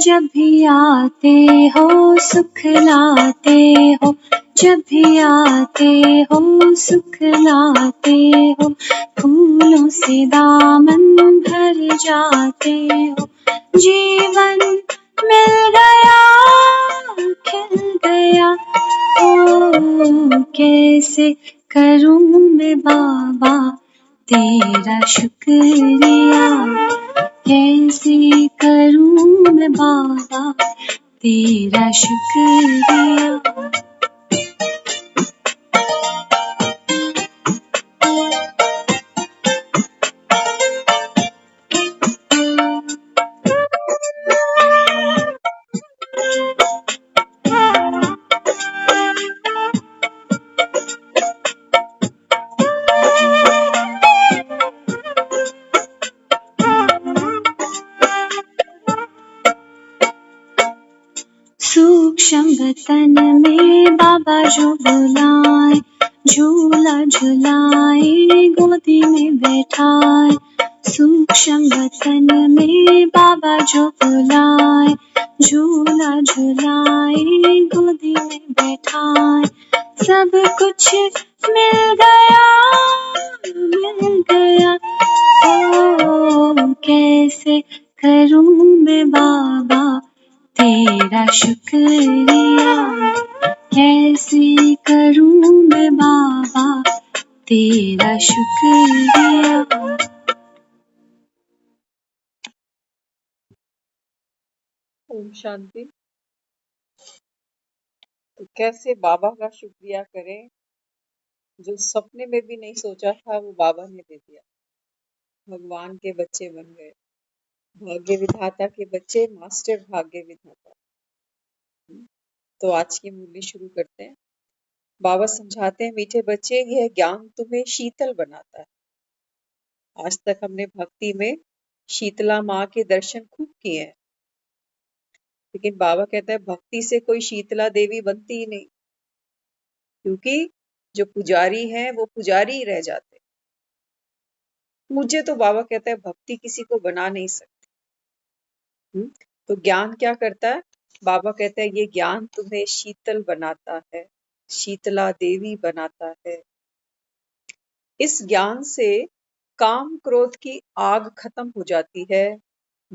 जब भी आते हो सुख लाते हो, जब भी आते हो सुख लाते हो, फूलों से दामन भर जाते हो, जीवन मिल गया खिल गया। ओ कैसे करूं मैं बाबा तेरा शुक्रिया, कैसे करूं मैं बाबा तेरा शुक्रिया। सूक्ष्म बतन में बाबा जो बुलाए, झूला झुलाए गोदी में बैठाए। सूक्ष्म बतन में बाबा जो बुलाए, झूला झुलाए गोदी में बैठाए। सब कुछ मिल गया मिल गया। ओ कैसे करूं मैं बाबा तेरा शुक्रिया, कैसे करूं मैं बाबा तेरा शुक्रिया। ओम शांति। तो कैसे बाबा का शुक्रिया करें, जो सपने में भी नहीं सोचा था वो बाबा ने दे दिया। भगवान के बच्चे बन गए, भाग्य विधाता के बच्चे, मास्टर भाग्य विधाता। तो आज की मुरली शुरू करते हैं। बाबा समझाते हैं, मीठे बच्चे यह ज्ञान तुम्हें शीतल बनाता है। आज तक हमने भक्ति में शीतला माँ के दर्शन खूब किए हैं, लेकिन बाबा कहता है भक्ति से कोई शीतला देवी बनती ही नहीं, क्योंकि जो पुजारी है वो पुजारी ही रह जाते। मुझे तो बाबा कहता है भक्ति किसी को बना नहीं सकती। तो ज्ञान क्या करता है? बाबा कहता है ये ज्ञान तुम्हें शीतल बनाता है, शीतला देवी बनाता है। इस ज्ञान से काम क्रोध की आग खत्म हो जाती है,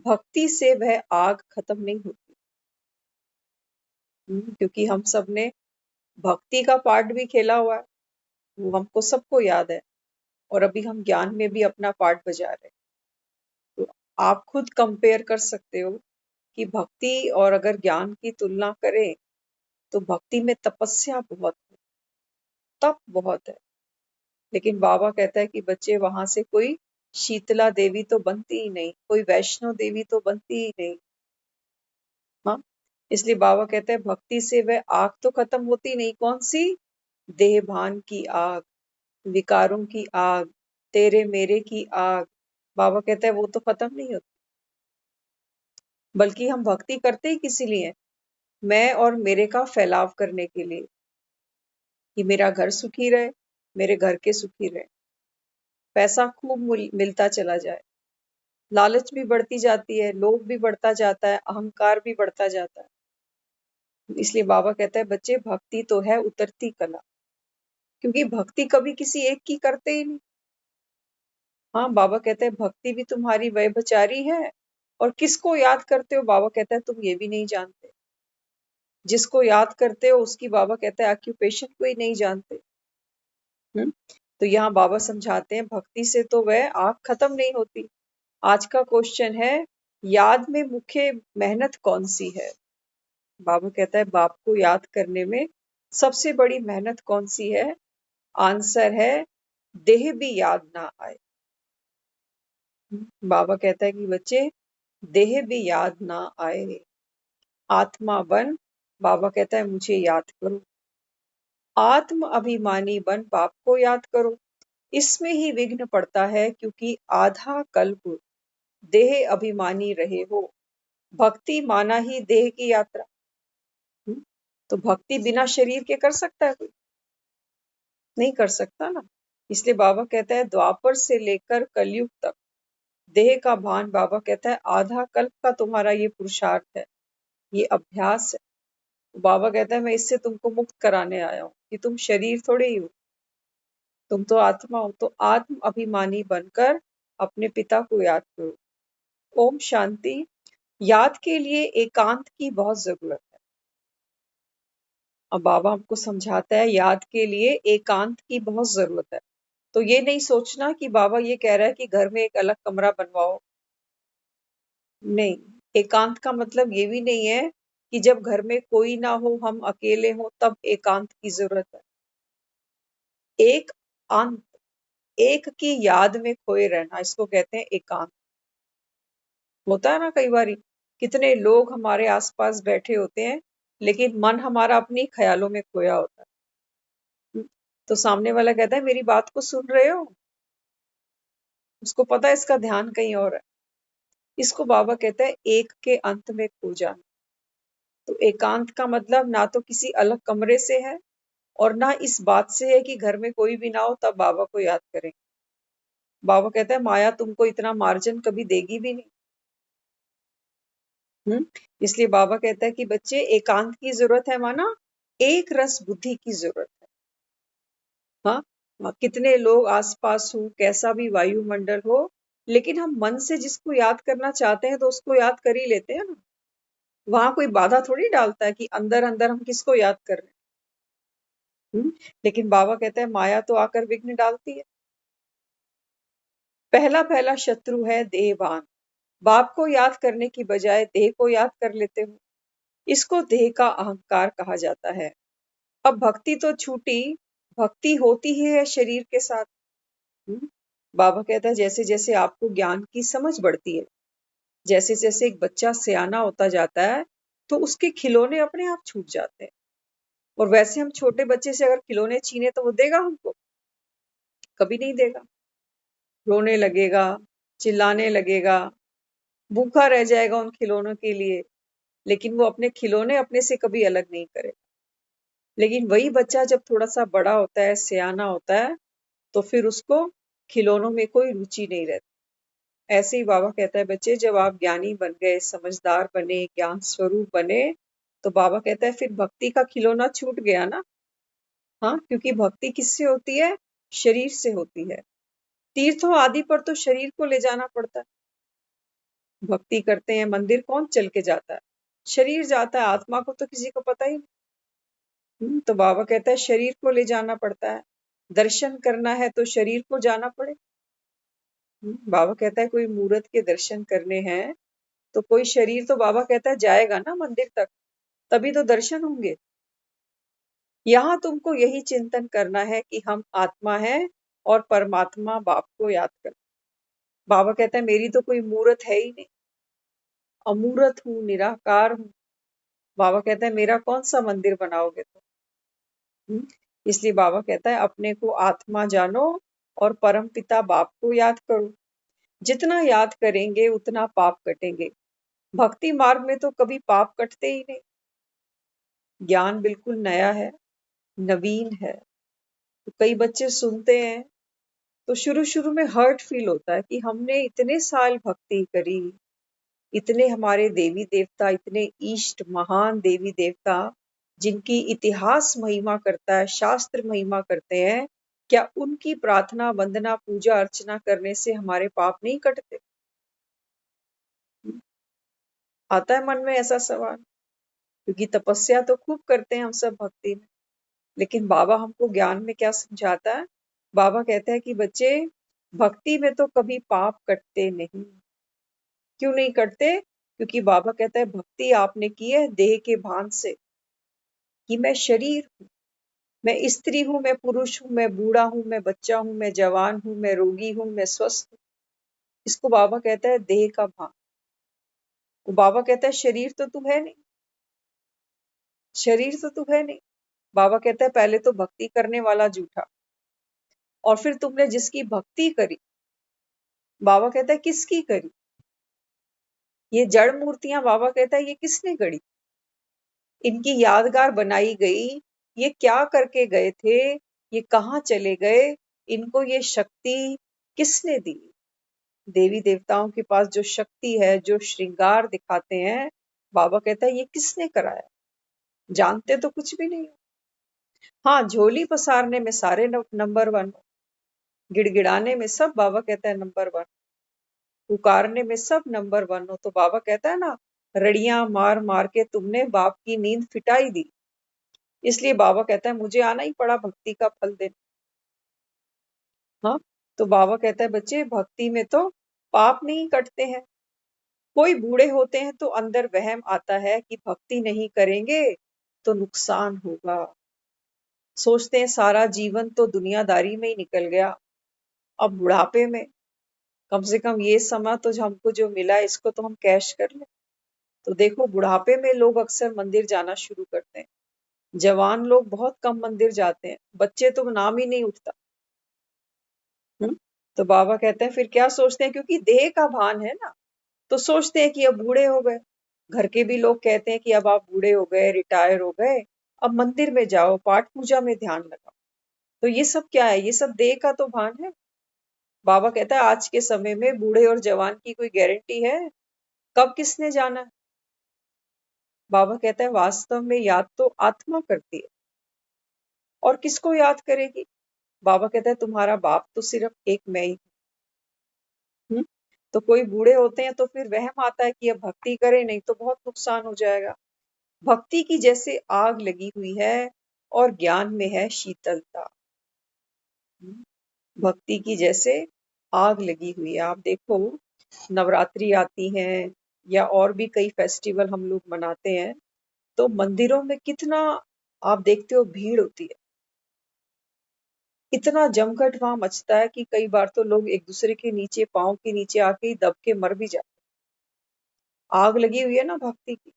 भक्ति से वह आग खत्म नहीं होती। क्योंकि हम सब ने भक्ति का पार्ट भी खेला हुआ है, वो हमको सबको याद है, और अभी हम ज्ञान में भी अपना पार्ट बजा रहे हैं। तो आप खुद कंपेयर कर सकते हो कि भक्ति और अगर ज्ञान की तुलना करें तो भक्ति में तपस्या बहुत है, तप बहुत है। लेकिन बाबा कहता है कि बच्चे वहां से कोई शीतला देवी तो बनती ही नहीं, कोई वैष्णो देवी तो बनती ही नहीं। हाँ, इसलिए बाबा कहता है भक्ति से वह आग तो खत्म होती नहीं। कौन सी? देह भान की आग, विकारों की आग, तेरे मेरे की आग। बाबा कहता है वो तो खत्म नहीं होती, बल्कि हम भक्ति करते ही किसी लिए, मैं और मेरे का फैलाव करने के लिए, कि मेरा घर सुखी रहे, मेरे घर के सुखी रहे, पैसा खूब मिलता चला जाए, लालच भी बढ़ती जाती है, लोभ भी बढ़ता जाता है, अहंकार भी बढ़ता जाता है। इसलिए बाबा कहता है बच्चे भक्ति तो है उतरती कला, क्योंकि भक्ति कभी किसी एक की करते ही नहीं। हाँ, बाबा कहते हैं भक्ति भी तुम्हारी व्यभिचारी है, और किसको याद करते हो बाबा कहता है तुम ये भी नहीं जानते। जिसको याद करते हो उसकी बाबा कहता है ऑक्यूपेशन को ही नहीं जानते। तो यहाँ बाबा समझाते हैं भक्ति से तो वह आग खत्म नहीं होती। आज का क्वेश्चन है, याद में मुख्य मेहनत कौन सी है? बाबा कहता है बाप को याद करने में सबसे बड़ी मेहनत कौन सी है? आंसर है देह भी याद ना आए। बाबा कहता है कि बच्चे देह भी याद ना आए, आत्मा बन, बाबा कहता है मुझे याद करो। आत्म अभिमानी बन, बाप को याद करो। इसमें ही विघ्न पड़ता है, क्योंकि आधा कल्प देह अभिमानी रहे हो। भक्ति माना ही देह की यात्रा। तो भक्ति बिना शरीर के कर सकता है कोई? नहीं कर सकता ना। इसलिए बाबा कहता है द्वापर से लेकर कलयुग तक देह का भान, बाबा कहता है आधा कल्प का तुम्हारा ये पुरुषार्थ है। ये अभ्यास है। बाबा कहता है मैं इससे तुमको मुक्त कराने आया हूँ कि तुम शरीर थोड़े ही हो, तुम तो आत्मा हो। तो आत्म अभिमानी बनकर अपने पिता को याद करो। ओम शांति। याद के लिए एकांत की बहुत जरूरत है। अब बाबा हमको समझाता है याद के लिए एकांत की बहुत जरूरत है। तो ये नहीं सोचना कि बाबा ये कह रहा है कि घर में एक अलग कमरा बनवाओ। नहीं, एकांत का मतलब ये भी नहीं है कि जब घर में कोई ना हो, हम अकेले हो, तब एकांत की जरूरत है। एक अंत, एक की याद में खोए रहना, इसको कहते हैं एकांत। होता है ना कई बारी, कितने लोग हमारे आसपास बैठे होते हैं लेकिन मन हमारा अपनी ख्यालों में खोया होता है। तो सामने वाला कहता है मेरी बात को सुन रहे हो, उसको पता है इसका ध्यान कहीं और है। इसको बाबा कहता है एक के अंत में खो जाना। तो एकांत का मतलब ना तो किसी अलग कमरे से है और ना इस बात से है कि घर में कोई भी ना हो तब बाबा को याद करें। बाबा कहता है माया तुमको इतना मार्जिन कभी देगी भी नहीं। इसलिए बाबा कहता है कि बच्चे एकांत की जरूरत है, माना एक रस बुद्धि की जरूरत है। हाँ, कितने लोग आसपास हो, कैसा भी वायुमंडल हो, लेकिन हम मन से जिसको याद करना चाहते हैं तो उसको याद कर ही लेते हैं ना। वहां कोई बाधा थोड़ी डालता है कि अंदर अंदर हम किसको याद कर रहे हैं। लेकिन बाबा कहते हैं माया तो आकर विघ्न डालती है। पहला पहला शत्रु है देहभान। बाप को याद करने की बजाय देह को याद कर लेते हो, इसको देह का अहंकार कहा जाता है। अब भक्ति तो छूटी, भक्ति होती ही है शरीर के साथ। हम्म, बाबा कहता है जैसे जैसे आपको ज्ञान की समझ बढ़ती है, जैसे जैसे एक बच्चा सियाना होता जाता है तो उसके खिलौने अपने आप छूट जाते हैं। और वैसे हम छोटे बच्चे से अगर खिलौने छीने तो वो देगा हमको? कभी नहीं देगा। रोने लगेगा, चिल्लाने लगेगा, भूखा रह जाएगा उन खिलौनों के लिए, लेकिन वो अपने खिलौने अपने से कभी अलग नहीं करे। लेकिन वही बच्चा जब थोड़ा सा बड़ा होता है, सियाना होता है, तो फिर उसको खिलौनों में कोई रुचि नहीं रहती। ऐसे ही बाबा कहता है बच्चे जब आप ज्ञानी बन गए, समझदार बने, ज्ञान स्वरूप बने, तो बाबा कहता है फिर भक्ति का खिलौना छूट गया ना। हाँ, क्योंकि भक्ति किससे होती है? शरीर से होती है। तीर्थों आदि पर तो शरीर को ले जाना पड़ता है। भक्ति करते हैं, मंदिर कौन चल के जाता है? शरीर जाता है, आत्मा को तो किसी को पता ही नहीं। तो बाबा कहता है शरीर को ले जाना पड़ता है। दर्शन करना है तो शरीर को जाना पड़े। बाबा कहता है कोई मूर्त के दर्शन करने हैं तो कोई शरीर तो बाबा कहता है जाएगा ना मंदिर तक, तभी तो दर्शन होंगे। यहाँ तुमको यही चिंतन करना है कि हम आत्मा है और परमात्मा बाप को याद कर। बाबा कहता है मेरी तो कोई मूर्त है ही नहीं, अमूर्त हूँ, निराकार हूँ। बाबा कहता है मेरा कौन सा मंदिर बनाओगे तुम? इसलिए बाबा कहता है अपने को आत्मा जानो और परम पिता बाप को याद करो। जितना याद करेंगे उतना पाप कटेंगे। भक्ति मार्ग में तो कभी पाप कटते ही नहीं। ज्ञान बिल्कुल नया है, नवीन है। तो कई बच्चे सुनते हैं तो शुरू शुरू में हर्ट फील होता है कि हमने इतने साल भक्ति करी, इतने हमारे देवी देवता, इतने इष्ट महान देवी देवता जिनकी इतिहास महिमा करता है, शास्त्र महिमा करते हैं, क्या उनकी प्रार्थना वंदना पूजा अर्चना करने से हमारे पाप नहीं कटते? आता है मन में ऐसा सवाल, क्योंकि तपस्या तो खूब करते हैं हम सब भक्ति में। लेकिन बाबा हमको ज्ञान में क्या समझाता है? बाबा कहता है कि बच्चे भक्ति में तो कभी पाप कटते नहीं। क्यों नहीं कटते? क्योंकि बाबा कहता है भक्ति आपने की है देह के भान से, कि मैं शरीर हूँ, मैं स्त्री हूँ, मैं पुरुष हूँ, मैं बूढ़ा हूँ, मैं बच्चा हूँ, मैं जवान हूँ, मैं रोगी हूँ, मैं स्वस्थ हूँ। इसको बाबा कहता है देह का भान। वो बाबा कहता है शरीर तो तू है नहीं, शरीर तो तू है नहीं। बाबा कहता है पहले तो भक्ति करने वाला झूठा, और फिर तुमने जिसकी भक्ति करी, बाबा कहता है किसकी करी? ये जड़ मूर्तियां बाबा कहता है ये किसने गढ़ी? इनकी यादगार बनाई गई, ये क्या करके गए थे, ये कहाँ चले गए, इनको ये शक्ति किसने दी? देवी देवताओं के पास जो शक्ति है, जो श्रृंगार दिखाते हैं, बाबा कहता है ये किसने कराया, जानते तो कुछ भी नहीं हो। हाँ, झोली पसारने में सारे नंबर वन हो, गिड़गिड़ाने में सब बाबा कहता है नंबर वन, पुकारने में सब नंबर वन हो। तो बाबा कहता है ना, रड़ियां मार मार के तुमने बाप की नींद फिटाई दी, इसलिए बाबा कहता है मुझे आना ही पड़ा भक्ति का फल देने। हाँ, तो बाबा कहता है बच्चे, भक्ति में तो पाप नहीं कटते हैं। कोई बूढ़े होते हैं तो अंदर वहम आता है कि भक्ति नहीं करेंगे तो नुकसान होगा। सोचते हैं सारा जीवन तो दुनियादारी में ही निकल गया, अब बुढ़ापे में कम से कम ये समय तो जो हमको जो मिला है इसको तो हम कैश कर लें। तो देखो, बुढ़ापे में लोग अक्सर मंदिर जाना शुरू करते हैं, जवान लोग बहुत कम मंदिर जाते हैं, बच्चे तो नाम ही नहीं उठता। तो बाबा कहते हैं फिर क्या सोचते हैं, क्योंकि देह का भान है ना, तो सोचते हैं कि अब बूढ़े हो गए। घर के भी लोग कहते हैं कि अब आप बूढ़े हो गए, रिटायर हो गए, अब मंदिर में जाओ, पाठ पूजा में ध्यान लगाओ। तो ये सब क्या है, ये सब देह का तो भान है। बाबा कहता है आज के समय में बूढ़े और जवान की कोई गारंटी है, कब किसने जाना है। बाबा कहता है वास्तव में याद तो आत्मा करती है, और किसको याद करेगी। बाबा कहता है तुम्हारा बाप तो सिर्फ एक मैं ही हूँ। तो कोई बूढ़े होते हैं तो फिर वहम आता है कि अब भक्ति करें, नहीं तो बहुत नुकसान हो जाएगा। भक्ति की जैसे आग लगी हुई है और ज्ञान में है शीतलता। भक्ति की जैसे आग लगी हुई है। आप देखो, नवरात्रि आती हैं या और भी कई फेस्टिवल हम लोग मनाते हैं, तो मंदिरों में कितना आप देखते हो भीड़ होती है, इतना जमघट वहां मचता है कि कई बार तो लोग एक दूसरे के नीचे, पांव के नीचे आके ही दब के मर भी जाते हैं। आग लगी हुई है ना भक्ति की।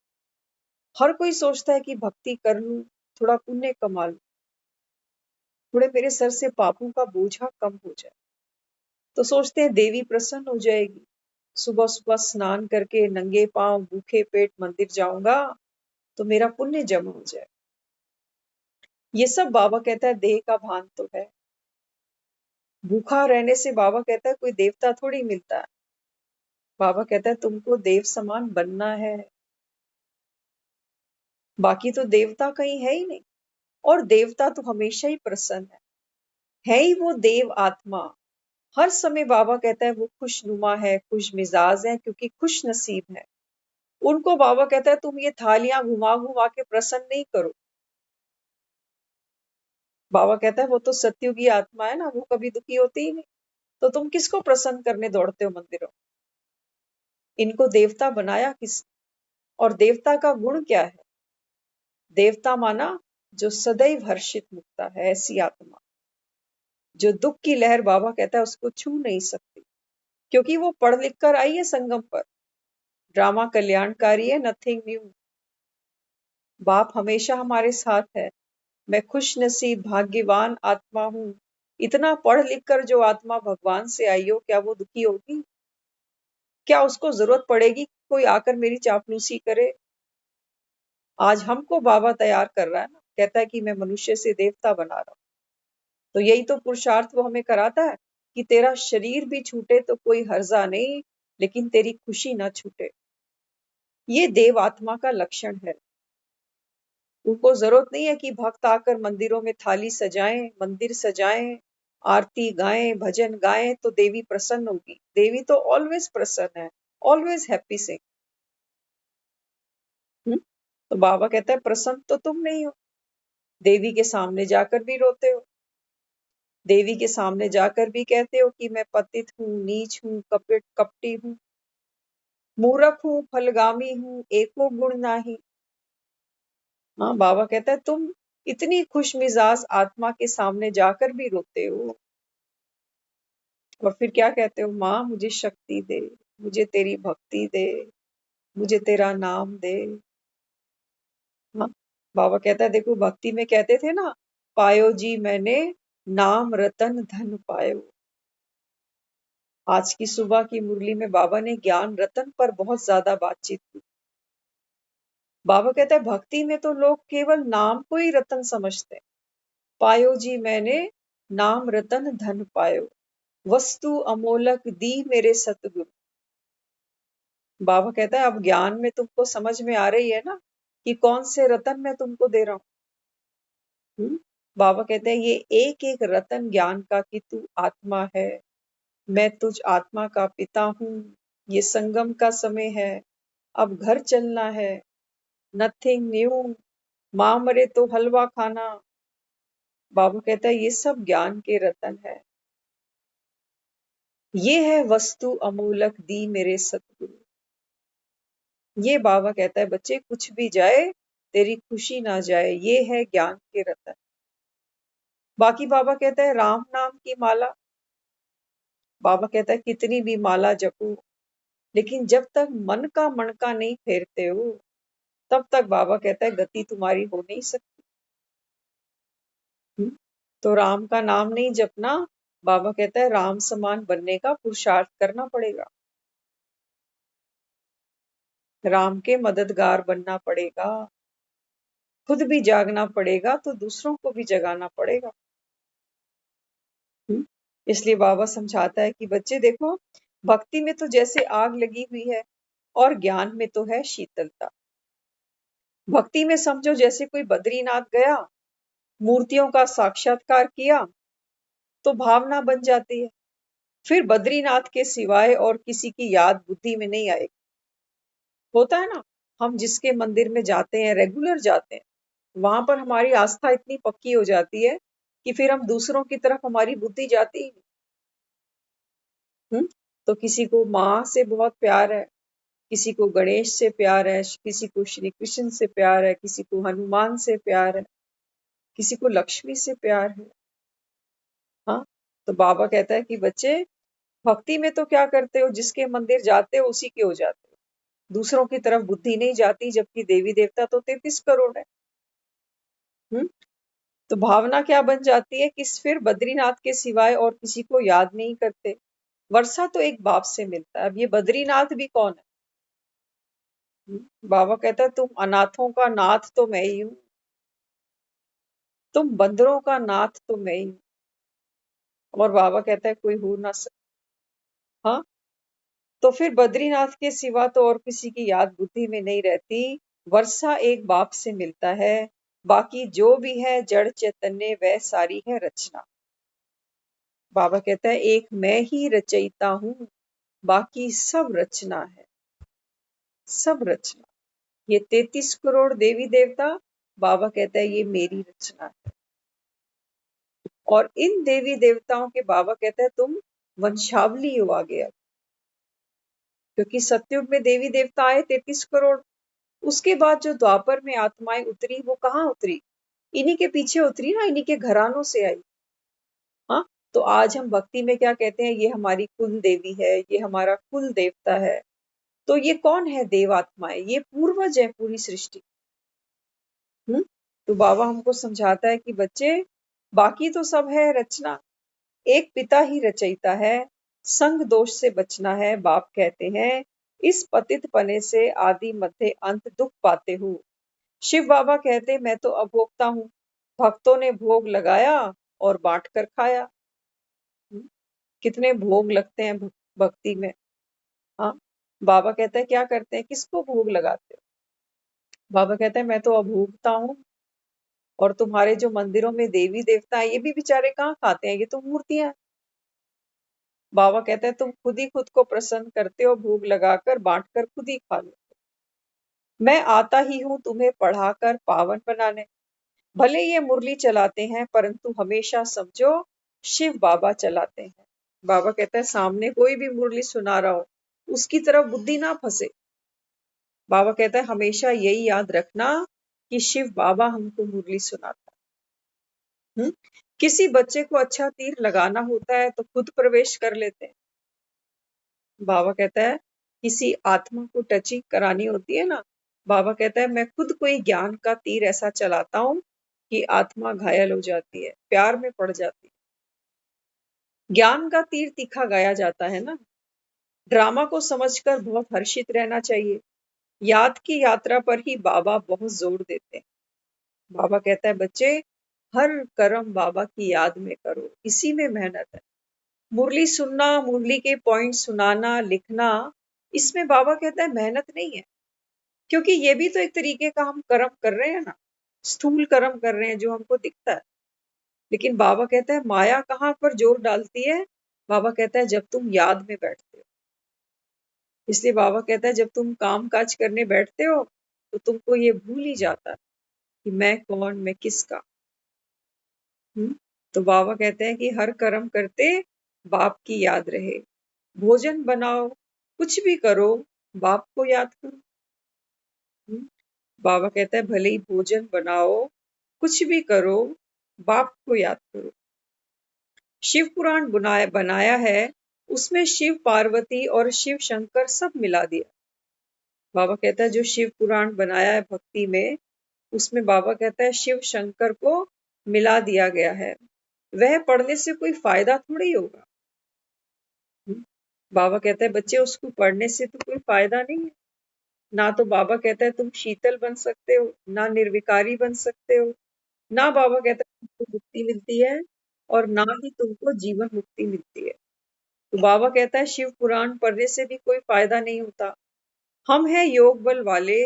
हर कोई सोचता है कि भक्ति कर लूं, थोड़ा पुण्य कमा लूं, थोड़े मेरे सर से पापों का बोझा कम हो जाए। तो सोचते हैं देवी प्रसन्न हो जाएगी, सुबह सुबह स्नान करके नंगे पांव भूखे पेट मंदिर जाऊंगा तो मेरा पुण्य जमा हो जाए। ये सब बाबा कहता है देह का भान तो है। भूखा रहने से बाबा कहता है कोई देवता थोड़ी मिलता है। बाबा कहता है तुमको देव समान बनना है, बाकी तो देवता कहीं है ही नहीं। और देवता तो हमेशा ही प्रसन्न है ही वो देव आत्मा। हर समय बाबा कहता है वो खुशनुमा है, खुश मिजाज है, क्योंकि खुश नसीब है। उनको बाबा कहता है तुम ये थालियां घुमा घुमा के प्रसन्न नहीं करो। बाबा कहता है वो तो सत्युगी आत्मा है ना, वो कभी दुखी होती ही नहीं। तो तुम किसको प्रसन्न करने दौड़ते हो मंदिरों। इनको देवता बनाया किस, और देवता का गुण क्या है। देवता माना जो सदैव हर्षित मुक्ता है, ऐसी आत्मा जो दुख की लहर बाबा कहता है उसको छू नहीं सकती, क्योंकि वो पढ़ लिख कर आई है संगम पर। ड्रामा कल्याणकारी है, नथिंग न्यू। बाप हमेशा हमारे साथ है। मैं खुश नसीब भाग्यवान आत्मा हूँ। इतना पढ़ लिख कर जो आत्मा भगवान से आई हो, क्या वो दुखी होगी। क्या उसको जरूरत पड़ेगी कोई आकर मेरी चापलूसी करे। आज हमको बाबा तैयार कर रहा है ना, कहता है कि मैं मनुष्य से देवता बना रहा हूं। तो यही तो पुरुषार्थ वो हमें कराता है कि तेरा शरीर भी छूटे तो कोई हर्जा नहीं, लेकिन तेरी खुशी ना छूटे। ये देव आत्मा का लक्षण है। उनको जरूरत नहीं है कि भक्त आकर मंदिरों में थाली सजाएं, मंदिर सजाएं, आरती गाएं, भजन गाएं तो देवी प्रसन्न होगी। देवी तो ऑलवेज प्रसन्न है, ऑलवेज हैप्पी से। तो बाबा कहता है प्रसन्न तो तुम नहीं हो, देवी के सामने जाकर भी रोते हो, देवी के सामने जाकर भी कहते हो कि मैं पतित हूँ, नीच हूँ, कपट कपटी हूँ, मूर्ख हूँ, फलगामी हूँ, एको गुण नाही। हाँ, बाबा कहता है तुम इतनी खुश मिजाज आत्मा के सामने जाकर भी रोते हो, और फिर क्या कहते हो, माँ मुझे शक्ति दे, मुझे तेरी भक्ति दे, मुझे तेरा नाम दे। हाँ, बाबा कहता है देखो भक्ति में कहते थे ना, पायो जी मैंने नाम रतन धन पायो। आज की सुबह की मुरली में बाबा ने ज्ञान रतन पर बहुत ज्यादा बातचीत की। बाबा कहता है भक्ति में तो लोग केवल नाम को ही रतन समझते हैं। पायो जी मैंने नाम रतन धन पायो, वस्तु अमोलक दी मेरे सतगुरु। बाबा कहता है अब ज्ञान में तुमको समझ में आ रही है ना कि कौन से रतन मैं तुमको दे रहा हूँ। बाबा कहते हैं ये एक एक रतन ज्ञान का कि तू आत्मा है, मैं तुझ आत्मा का पिता हूँ, ये संगम का समय है, अब घर चलना है, नथिंग न्यू, माँ मरे तो हलवा खाना। बाबा कहता है ये सब ज्ञान के रतन है, ये है वस्तु अमूलक दी मेरे सतगुरु। ये बाबा कहता है बच्चे कुछ भी जाए तेरी खुशी ना जाए, ये है ज्ञान के रतन। बाकी बाबा कहता है राम नाम की माला, बाबा कहता है कितनी भी माला जपो, लेकिन जब तक मन का मणका नहीं फेरते हो तब तक बाबा कहता है गति तुम्हारी हो नहीं सकती। तो राम का नाम नहीं जपना, बाबा कहता है राम समान बनने का पुरुषार्थ करना पड़ेगा, राम के मददगार बनना पड़ेगा, खुद भी जागना पड़ेगा तो दूसरों को भी जगाना पड़ेगा। इसलिए बाबा समझाता है कि बच्चे देखो भक्ति में तो जैसे आग लगी हुई है और ज्ञान में तो है शीतलता। भक्ति में समझो जैसे कोई बद्रीनाथ गया, मूर्तियों का साक्षात्कार किया तो भावना बन जाती है, फिर बद्रीनाथ के सिवाय और किसी की याद बुद्धि में नहीं आएगी। होता है ना, हम जिसके मंदिर में जाते हैं, रेगुलर जाते हैं, वहां पर हमारी आस्था इतनी पक्की हो जाती है कि फिर हम दूसरों की तरफ हमारी बुद्धि जाती ही नहीं। तो किसी को माँ से बहुत प्यार है, किसी को गणेश से प्यार है, किसी को श्री कृष्ण से प्यार है, किसी को हनुमान से प्यार है, किसी को लक्ष्मी से प्यार है। हाँ, तो बाबा कहता है कि बच्चे भक्ति में तो क्या करते हो, जिसके मंदिर जाते हो उसी के हो जाते हो, दूसरों की तरफ बुद्धि नहीं जाती, जबकि देवी देवता तो 33 करोड़ है। तो भावना क्या बन जाती है कि फिर बद्रीनाथ के सिवाय और किसी को याद नहीं करते। वर्षा तो एक बाप से मिलता है, अब ये बद्रीनाथ भी कौन है? बाबा कहता है तुम अनाथों का नाथ तो मैं ही हूँ, तुम बंदरों का नाथ तो मैं ही हूँ। और बाबा कहता है कोई हो ना सकता। हाँ, तो फिर बद्रीनाथ के सिवा तो और किसी की याद बुद्धि में नहीं रहती। वर्षा एक बाप से मिलता है, बाकी जो भी है जड़ चैतन्य वह सारी है रचना। बाबा कहता है एक मैं ही रचयिता हूँ, बाकी सब रचना है, सब रचना। ये 33 करोड़ देवी देवता, बाबा कहता है ये मेरी रचना है। और इन देवी देवताओं के बाबा कहता है तुम वंशावली हो आगे अब, क्योंकि सतयुग में देवी देवता आए 33 करोड़, उसके बाद जो द्वापर में आत्माएं उतरी वो कहाँ उतरी? इन्हीं के पीछे उतरी ना, इन्हीं के घरानों से आई। हाँ, तो आज हम भक्ति में क्या कहते हैं, ये हमारी कुल देवी है, ये हमारा कुल देवता है। तो ये कौन है? देव आत्माएं, ये पूर्वज है पूरी सृष्टि। तो बाबा हमको समझाता है कि बच्चे बाकी तो सब है रचना, एक पिता ही रचयिता है, संग दोष से बचना है। बाप कहते हैं इस पतित पने से आदि मध्य अंत दुख पाते हो। शिव बाबा कहते मैं तो अभोक्ता हूँ, भक्तों ने भोग लगाया और बांट कर खाया। कितने भोग लगते हैं भक्ति में। हाँ, बाबा कहता है क्या करते हैं, किसको भोग लगाते हो? बाबा कहते हैं मैं तो अभोक्ता हूँ, और तुम्हारे जो मंदिरों में देवी देवता है ये भी बेचारे कहाँ खाते हैं, ये तो मूर्तियां हैं। बाबा कहते हैं तुम खुद ही खुद को प्रसन्न करते हो, भोग लगाकर बांट कर खुद ही खा लो। मैं आता ही हूँ तुम्हें पढ़ाकर पावन बनाने। भले ये मुरली चलाते हैं परंतु हमेशा समझो शिव बाबा चलाते हैं। बाबा कहता है सामने कोई भी मुरली सुना रहा हो उसकी तरफ बुद्धि ना फंसे। बाबा कहता है हमेशा यही याद रखना कि शिव बाबा हमको मुरली सुनाता है। किसी बच्चे को अच्छा तीर लगाना होता है तो खुद प्रवेश कर लेते हैं। बाबा कहता है किसी आत्मा को टचिंग करानी होती है ना, बाबा कहता है मैं खुद कोई ज्ञान का तीर ऐसा चलाता हूँ कि आत्मा घायल हो जाती है, प्यार में पड़ जाती है। ज्ञान का तीर तीखा गाया जाता है ना। ड्रामा को समझकर बहुत हर्षित रहना चाहिए। याद की यात्रा पर ही बाबा बहुत जोर देते हैं। बाबा कहता है बच्चे हर कर्म बाबा की याद में करो, इसी में मेहनत है। मुरली सुनना, मुरली के पॉइंट सुनाना, लिखना, इसमें बाबा कहता है मेहनत नहीं है, क्योंकि ये भी तो एक तरीके का हम कर्म कर रहे हैं ना, स्थूल कर्म कर रहे हैं जो हमको दिखता है। लेकिन बाबा कहता है माया कहाँ पर जोर डालती है? बाबा कहता है जब तुम याद में बैठते हो। इसलिए बाबा कहता है जब तुम काम काज करने बैठते हो तो तुमको ये भूल ही जाता है कि मैं कौन, मैं किसका। तो बाबा कहते हैं कि हर कर्म करते बाप की याद रहे, भोजन बनाओ, कुछ भी करो, बाप को याद करो। हम्म, बाबा कहता है भले ही भोजन बनाओ, कुछ भी करो, बाप को याद करो। शिव पुराण बनाया है, उसमें शिव पार्वती और शिव शंकर सब मिला दिया। बाबा कहता है जो शिव पुराण बनाया है भक्ति में, उसमें बाबा कहता है शिव शंकर को मिला दिया गया है। वह पढ़ने से कोई फायदा थोड़ी होगा। हम्म, बाबा कहता है बच्चे उसको पढ़ने से तो कोई फायदा नहीं है। ना तो बाबा कहता है तुम शीतल बन सकते हो, ना निर्विकारी बन सकते हो, ना बाबा कहता है तुमको मुक्ति मिलती है, और ना ही तुमको जीवन मुक्ति मिलती है। तो बाबा कहता है शिव पुराण पढ़ने से भी कोई फायदा नहीं होता। हम हैं योग बल वाले,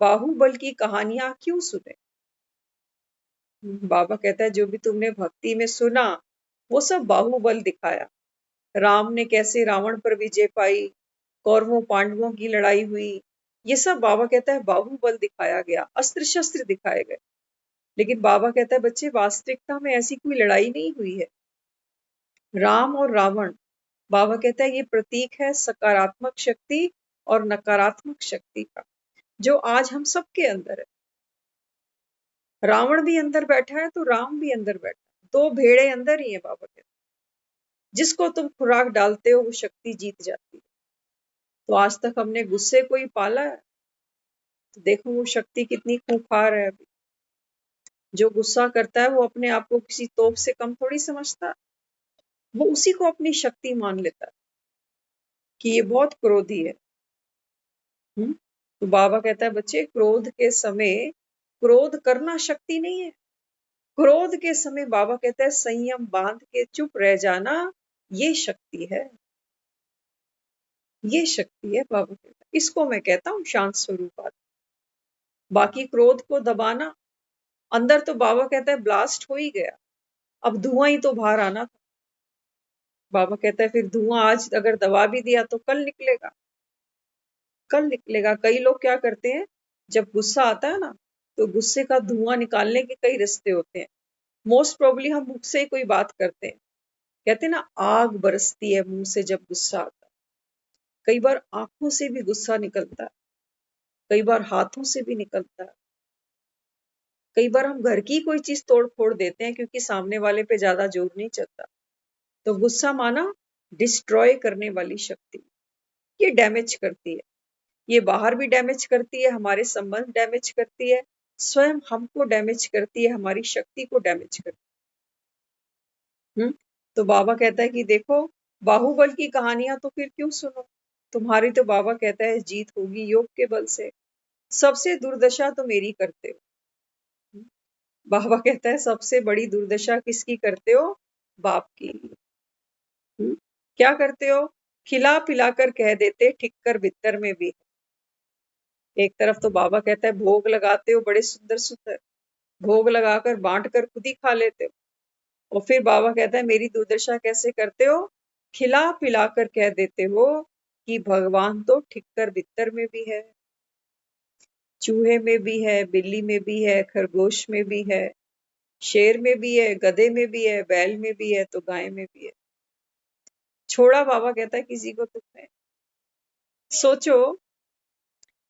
बाहुबल की कहानियां क्यों सुने? बाबा कहता है जो भी तुमने भक्ति में सुना वो सब बाहुबल दिखाया। राम ने कैसे रावण पर विजय पाई, कौरवों पांडवों की लड़ाई हुई, ये सब बाबा कहता है बाहुबल दिखाया गया, अस्त्र शस्त्र दिखाए गए। लेकिन बाबा कहता है बच्चे वास्तविकता में ऐसी कोई लड़ाई नहीं हुई है। राम और रावण, बाबा कहता है ये प्रतीक है सकारात्मक शक्ति और नकारात्मक शक्ति का, जो आज हम सबके अंदर है। रावण भी अंदर बैठा है तो राम भी अंदर बैठा है, दो भेड़े अंदर ही है। बाबा कहते हैं जिसको तुम खुराक डालते हो वो शक्ति जीत जाती है। तो आज तक हमने गुस्से को ही पाला है, तो देखो वो शक्ति कितनी खूंखार है। अभी जो गुस्सा करता है वो अपने आप को किसी तोप से कम थोड़ी समझता है, वो उसी को अपनी शक्ति मान लेता है कि ये बहुत क्रोधी है। तो बाबा कहता है बच्चे क्रोध के समय क्रोध करना शक्ति नहीं है। क्रोध के समय बाबा कहता है संयम बांध के चुप रह जाना, ये शक्ति है। ये शक्ति है बाबा कहता है, इसको मैं कहता हूँ शांत स्वरूप आत्मा। बाकी क्रोध को दबाना, अंदर तो बाबा कहता है ब्लास्ट हो ही गया, अब धुआं ही तो बाहर आना था। बाबा कहता है फिर धुआं आज अगर दबा भी दिया तो कल निकलेगा, कल निकलेगा। कई लोग क्या करते हैं, जब गुस्सा आता है ना तो गुस्से का धुआं निकालने के कई रास्ते होते हैं। मोस्ट प्रोबेबली हम मुख से ही कोई बात करते हैं, कहते हैं ना आग बरसती है मुंह से जब गुस्सा आता है। कई बार आंखों से भी गुस्सा निकलता है, कई बार हाथों से भी निकलता है। कई बार हम घर की कोई चीज तोड़ फोड़ देते हैं क्योंकि सामने वाले पे ज्यादा जोर नहीं चलता। तो गुस्सा माना डिस्ट्रॉय करने वाली शक्ति, ये डैमेज करती है। ये बाहर भी डैमेज करती है, हमारे संबंध डैमेज करती है, स्वयं हमको डैमेज करती है, हमारी शक्ति को डैमेज करती है। तो बाबा कहता है कि देखो बाहुबल की कहानियां तो फिर क्यों सुनो, तुम्हारी तो बाबा कहता है जीत होगी योग के बल से। सबसे दुर्दशा तो मेरी करते हो। बाबा कहता है सबसे बड़ी दुर्दशा किसकी करते हो? बाप की। क्या करते हो? खिला पिला कर कह देते ठिक्कर बित्तर में भी। एक तरफ तो बाबा कहता है भोग लगाते हो बड़े सुंदर सुंदर, भोग लगाकर बांट कर खुद ही खा लेते हो, और फिर बाबा कहता है मेरी दुर्दशा कैसे करते हो? खिला पिला कर कह देते हो कि भगवान तो ठिक्कर बित्तर में भी है, चूहे में भी है, बिल्ली में भी है, खरगोश में भी है, शेर में भी है, गधे में भी है, बैल में भी है, तो गाय में भी है। छोड़ा बाबा कहता है किसी को तुमने। सोचो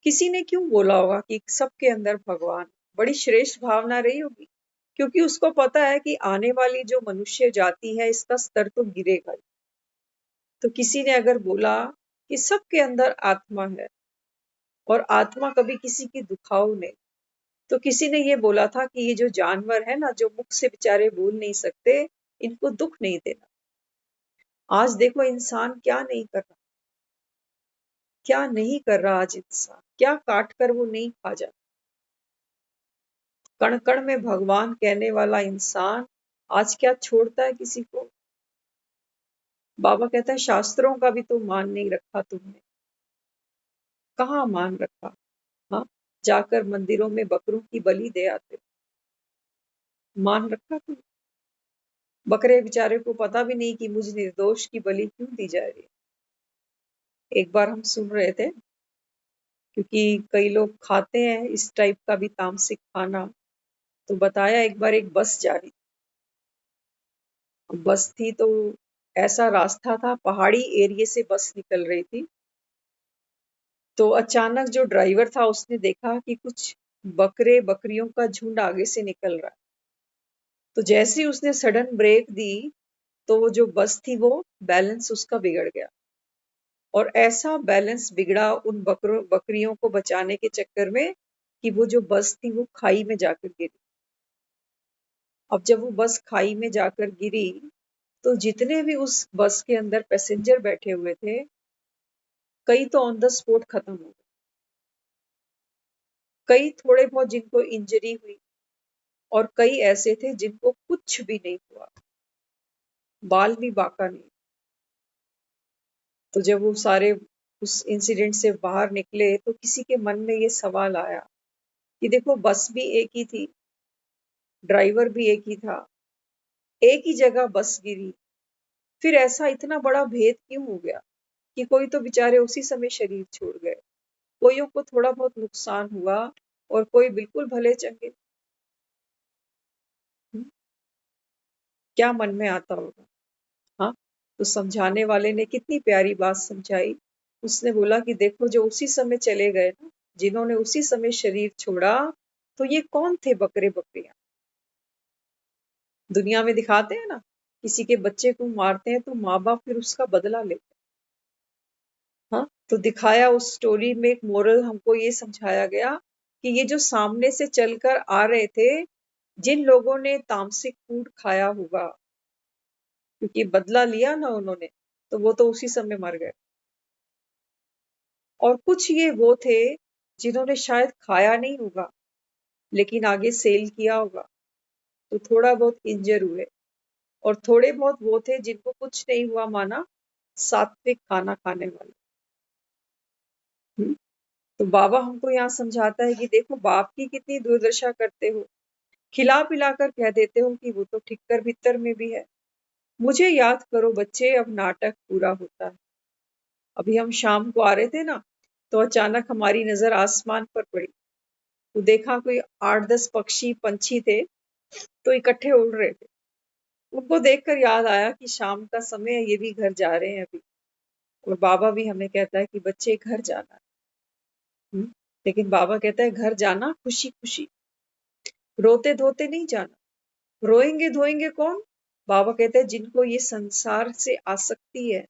किसी ने क्यों बोला होगा कि सबके अंदर भगवान, बड़ी श्रेष्ठ भावना रही होगी, क्योंकि उसको पता है कि आने वाली जो मनुष्य जाति है इसका स्तर तो गिरेगा ही। तो किसी ने अगर बोला कि सबके अंदर आत्मा है और आत्मा कभी किसी की दुखाओ नहीं, तो किसी ने ये बोला था कि ये जो जानवर है ना जो मुख से बेचारे बोल नहीं सकते, इनको दुख नहीं देना। आज देखो इंसान क्या नहीं कर रहा, क्या नहीं कर रहा आज इंसान, क्या काट कर वो नहीं खा जाता। कण कण में भगवान कहने वाला इंसान आज क्या छोड़ता है किसी को? बाबा कहता है शास्त्रों का भी तो मान नहीं रखा तुमने। कहाँ मान रखा। हाँ, जाकर मंदिरों में बकरों की बलि दे आते, मान रखा तुम? बकरे बेचारे को पता भी नहीं कि मुझ निर्दोष की बलि क्यों दी जा रही है। एक बार हम सुन रहे थे, क्योंकि कई लोग खाते हैं इस टाइप का भी तामसिक खाना, तो बताया एक बार एक बस जा रही थी। बस थी तो ऐसा रास्ता था, पहाड़ी एरिया से बस निकल रही थी। तो अचानक जो ड्राइवर था उसने देखा कि कुछ बकरे बकरियों का झुंड आगे से निकल रहा है। तो जैसे ही उसने सडन ब्रेक दी तो वो जो बस थी वो बैलेंस उसका बिगड़ गया, और ऐसा बैलेंस बिगड़ा उन बकरियों को बचाने के चक्कर में कि वो जो बस थी वो खाई में जाकर गिरी। अब जब वो बस खाई में जाकर गिरी तो जितने भी उस बस के अंदर पैसेंजर बैठे हुए थे, कई तो ऑन द स्पॉट खत्म हो गए, कई थोड़े बहुत जिनको इंजरी हुई, और कई ऐसे थे जिनको कुछ भी नहीं हुआ, बाल भी बाका नहीं। तो जब वो सारे उस इंसिडेंट से बाहर निकले तो किसी के मन में ये सवाल आया कि देखो, बस भी एक ही थी, ड्राइवर भी एक ही था, एक ही जगह बस गिरी, फिर ऐसा इतना बड़ा भेद क्यों हो गया कि कोई तो बेचारे उसी समय शरीर छोड़ गए, कोइयों को थोड़ा बहुत नुकसान हुआ और कोई बिल्कुल भले चंगे। हम्म, क्या मन में आता होगा। हाँ, तो समझाने वाले ने कितनी प्यारी बात समझाई। उसने बोला कि देखो, जो उसी समय चले गए ना, जिन्होंने उसी समय शरीर छोड़ा, तो ये कौन थे बकरे बकरियां। दुनिया में दिखाते हैं ना, किसी के बच्चे को मारते हैं तो माँ बाप फिर उसका बदला लेते हैं। हाँ, तो दिखाया उस स्टोरी में एक मोरल हमको ये समझाया गया कि ये जो सामने से चलकर आ रहे थे, जिन लोगों ने तामसिक फूड खाया होगा, क्योंकि बदला लिया ना उन्होंने, तो वो तो उसी समय मर गए। और कुछ ये वो थे जिन्होंने शायद खाया नहीं होगा, लेकिन आगे सेल किया होगा, तो थोड़ा बहुत इंजर हुए। और थोड़े बहुत वो थे जिनको कुछ नहीं हुआ, माना सात्विक खाना खाने वाले। हम्म, तो बाबा हमको यहाँ समझाता है कि देखो, बाप की कितनी दुर्दशा करते हो, खिला पिला कर कह देते हो कि वो तो ठिक्कर भीतर में भी है। मुझे याद करो बच्चे, अब नाटक पूरा होता है। अभी हम शाम को आ रहे थे ना, तो अचानक हमारी नजर आसमान पर पड़ी, तो देखा कोई 8-10 पक्षी पंछी थे, तो इकट्ठे उड़ रहे थे। उनको देखकर याद आया कि शाम का समय है, ये भी घर जा रहे हैं अभी। और बाबा भी हमें कहता है कि बच्चे घर जाना है। हम्म, लेकिन बाबा कहता है घर जाना खुशी खुशी, रोते धोते नहीं जाना। रोएंगे धोएंगे कौन? बाबा कहते हैं जिनको ये संसार से आसक्ति है,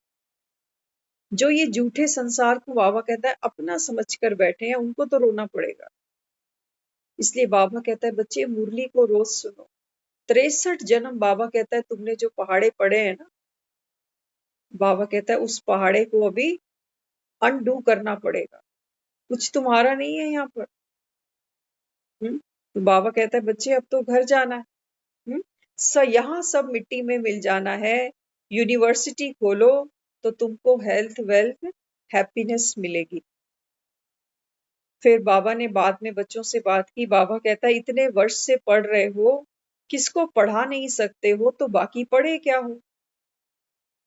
जो ये झूठे संसार को बाबा कहता है अपना समझकर बैठे हैं, उनको तो रोना पड़ेगा। इसलिए बाबा कहता है बच्चे, मुरली को रोज सुनो। 63 जन्म बाबा कहता है तुमने जो पहाड़े पड़े हैं ना, बाबा कहता है उस पहाड़े को अभी अनडू करना पड़ेगा, कुछ तुम्हारा नहीं है यहाँ पर। तो बाबा कहता है बच्चे, अब तो घर जाना है। हम्म, यहाँ सब मिट्टी में मिल जाना है। यूनिवर्सिटी खोलो तो तुमको हेल्थ वेल्थ हैप्पीनेस मिलेगी। फिर बाबा ने बाद में बच्चों से बात की। बाबा कहता है इतने वर्ष से पढ़ रहे हो, किसको पढ़ा नहीं सकते हो तो बाकी पढ़े क्या हो।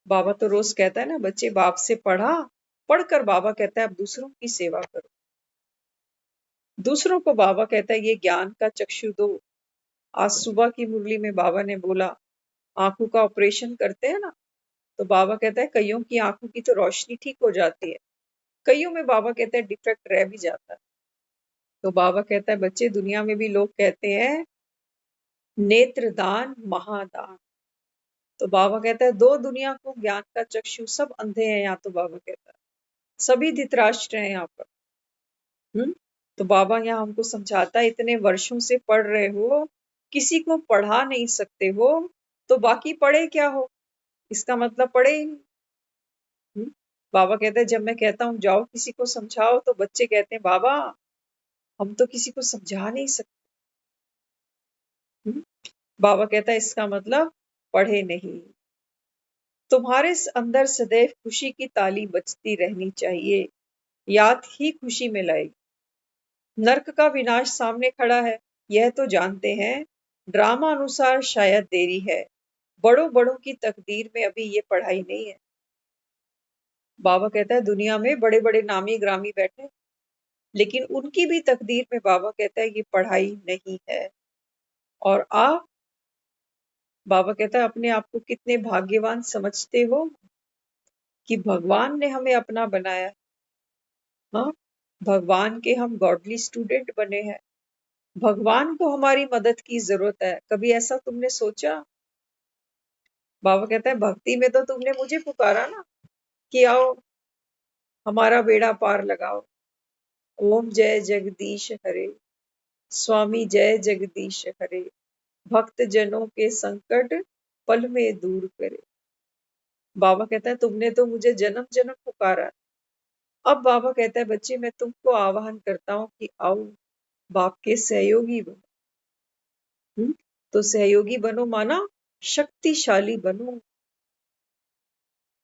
बाबा तो रोज कहता है ना, बच्चे बाप से पढ़ा, पढ़कर बाबा कहता है अब दूसरों की सेवा करो। दूसरों को बाबा कहता है ये ज्ञान का चक्षु दो। आज सुबह की मुरली में बाबा ने बोला, आंखों का ऑपरेशन करते हैं ना, तो बाबा कहता है कईयों की आंखों की तो रोशनी ठीक हो जाती है, कईयों में बाबा कहता है डिफेक्ट रह भी जाता है। तो बाबा कहता है बच्चे, दुनिया में भी लोग कहते हैं नेत्रदान महादान। तो बाबा कहता है दो दुनिया को ज्ञान का चक्षु, सब अंधे हैं यहाँ। तो बाबा कहता है सभी धृतराष्ट्र हैं यहाँ पर। हम्म, तो बाबा यहाँ हमको समझाता है इतने वर्षों से पढ़ रहे हो, किसी को पढ़ा नहीं सकते हो तो बाकी पढ़े क्या हो। इसका मतलब पढ़े ही नहीं। हम्म, बाबा कहते हैं जब मैं कहता हूँ जाओ किसी को समझाओ, तो बच्चे कहते हैं बाबा हम तो किसी को समझा नहीं सकते। हम्म, बाबा कहता है इसका मतलब पढ़े नहीं। तुम्हारे अंदर सदैव खुशी की ताली बजती रहनी चाहिए। याद ही खुशी में लाएगी। नर्क का विनाश सामने खड़ा है, यह तो जानते हैं, ड्रामा अनुसार शायद देरी है, बड़ों बड़ों की तकदीर में अभी ये पढ़ाई नहीं है। बाबा कहता है दुनिया में बड़े बड़े नामी ग्रामी बैठे, लेकिन उनकी भी तकदीर में बाबा कहता है ये पढ़ाई नहीं है। और आप, बाबा कहता है अपने आप को कितने भाग्यवान समझते हो कि भगवान ने हमें अपना बनाया। हाँ, भगवान के हम गॉडली स्टूडेंट बने हैं, भगवान को हमारी मदद की जरूरत है। कभी ऐसा तुमने सोचा? बाबा कहता है भक्ति में तो तुमने मुझे पुकारा ना कि आओ हमारा बेड़ा पार लगाओ। ओम जय जगदीश हरे, स्वामी जय जगदीश हरे, भक्त जनों के संकट पल में दूर करे। बाबा कहता है तुमने तो मुझे जन्म जन्म पुकारा। अब बाबा कहता है बच्चे मैं तुमको आह्वान करता हूँ कि आओ बाप के सहयोगी बनो। तो सहयोगी बनो माना शक्तिशाली बनो।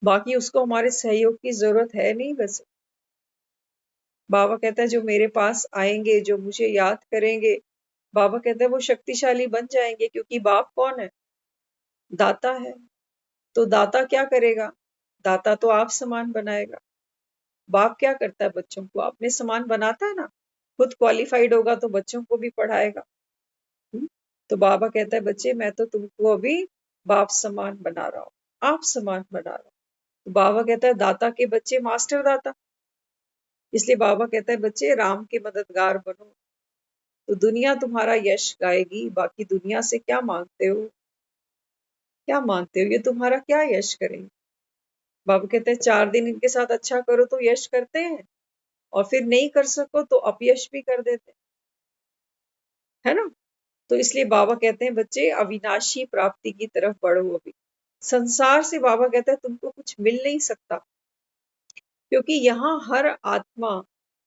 बाकी उसको हमारे सहयोग की जरूरत है नहीं। वैसे बाबा कहता है जो मेरे पास आएंगे, जो मुझे याद करेंगे, बाबा कहता है वो शक्तिशाली बन जाएंगे, क्योंकि बाप कौन है? दाता है। तो दाता क्या करेगा? दाता तो आप समान बनाएगा। बाप क्या करता है? बच्चों को अपने समान बनाता है ना। खुद क्वालिफाइड होगा तो बच्चों को भी पढ़ाएगा। तो बाबा कहता है बच्चे मैं तो तुमको अभी बाप समान बना रहा हूँ, आप समान बना रहा हूँ। तो बाबा कहता है दाता के बच्चे मास्टर दाता, इसलिए बाबा कहता है बच्चे राम के मददगार बनो, तो दुनिया तुम्हारा यश गाएगी। बाकी दुनिया से क्या मांगते हो? क्या मांगते हो? ये तुम्हारा क्या यश करेंगे? बाबा कहते हैं 4 दिन इनके साथ अच्छा करो तो यश करते हैं, और फिर नहीं कर सको तो अपयश भी कर देते हैं, है ना। तो इसलिए बाबा कहते हैं बच्चे अविनाशी प्राप्ति की तरफ बढ़ो। अभी संसार से बाबा कहता है तुमको कुछ मिल नहीं सकता, क्योंकि यहाँ हर आत्मा,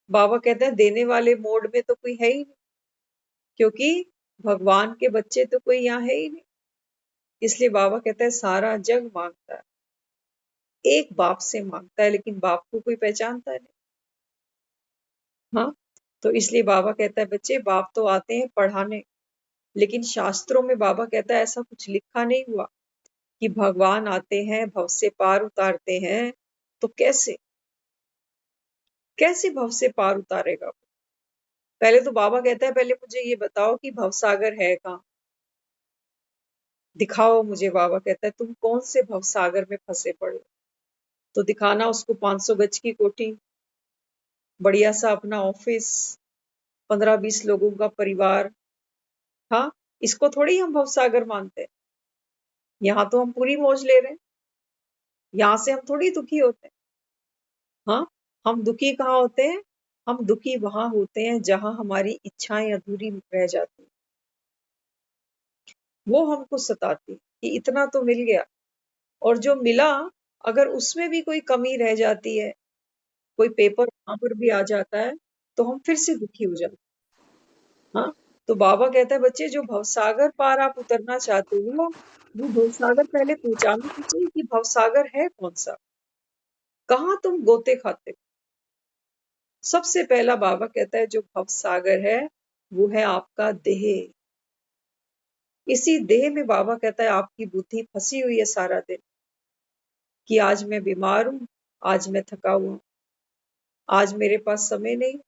बाबा कहते हैं देने वाले मोड में तो कोई है ही नहीं, क्योंकि भगवान के बच्चे तो कोई यहाँ है ही नहीं। इसलिए बाबा कहता है सारा जग मांगता है, एक बाप से मांगता है, लेकिन बाप को कोई पहचानता नहीं। हाँ, तो इसलिए बाबा कहता है बच्चे बाप तो आते हैं पढ़ाने, लेकिन शास्त्रों में बाबा कहता है ऐसा कुछ लिखा नहीं हुआ कि भगवान आते हैं भव से पार उतारते हैं। तो कैसे कैसे भव से पार उतारेगा? पहले तो बाबा कहता है पहले मुझे ये बताओ कि भवसागर है कहाँ, दिखाओ मुझे। बाबा कहता है तुम कौन से भवसागर में फंसे पड़े? तो दिखाना उसको 500 गज की कोठी, बढ़िया सा अपना ऑफिस, 15-20 लोगों का परिवार। हाँ, इसको थोड़ी हम भवसागर मानते हैं। यहाँ तो हम पूरी मौज ले रहे हैं, यहाँ से हम थोड़ी दुखी होते हैं। हाँ, हम दुखी कहाँ होते हैं? हम दुखी वहां होते हैं जहां हमारी इच्छाएं अधूरी रह जाती हैं, वो हमको सताती कि इतना तो मिल गया, और जो मिला अगर उसमें भी कोई कमी रह जाती है, कोई पेपर वहां पर भी आ जाता है, तो हम फिर से दुखी हो जाते हैं। हाँ, तो बाबा कहता है बच्चे जो भवसागर पार आप उतरना चाहते हो, वो भवसागर पहले पहचानो तो सही कि भवसागर है कौन सा, कहाँ तुम गोते खाते हो। सबसे पहला बाबा कहता है जो भवसागर है वो है आपका देह। इसी देह में बाबा कहता है आपकी बुद्धि फंसी हुई है सारा दिन, कि आज मैं बीमार हूं, आज मैं थका हुआ हूं, आज मेरे पास समय नहीं,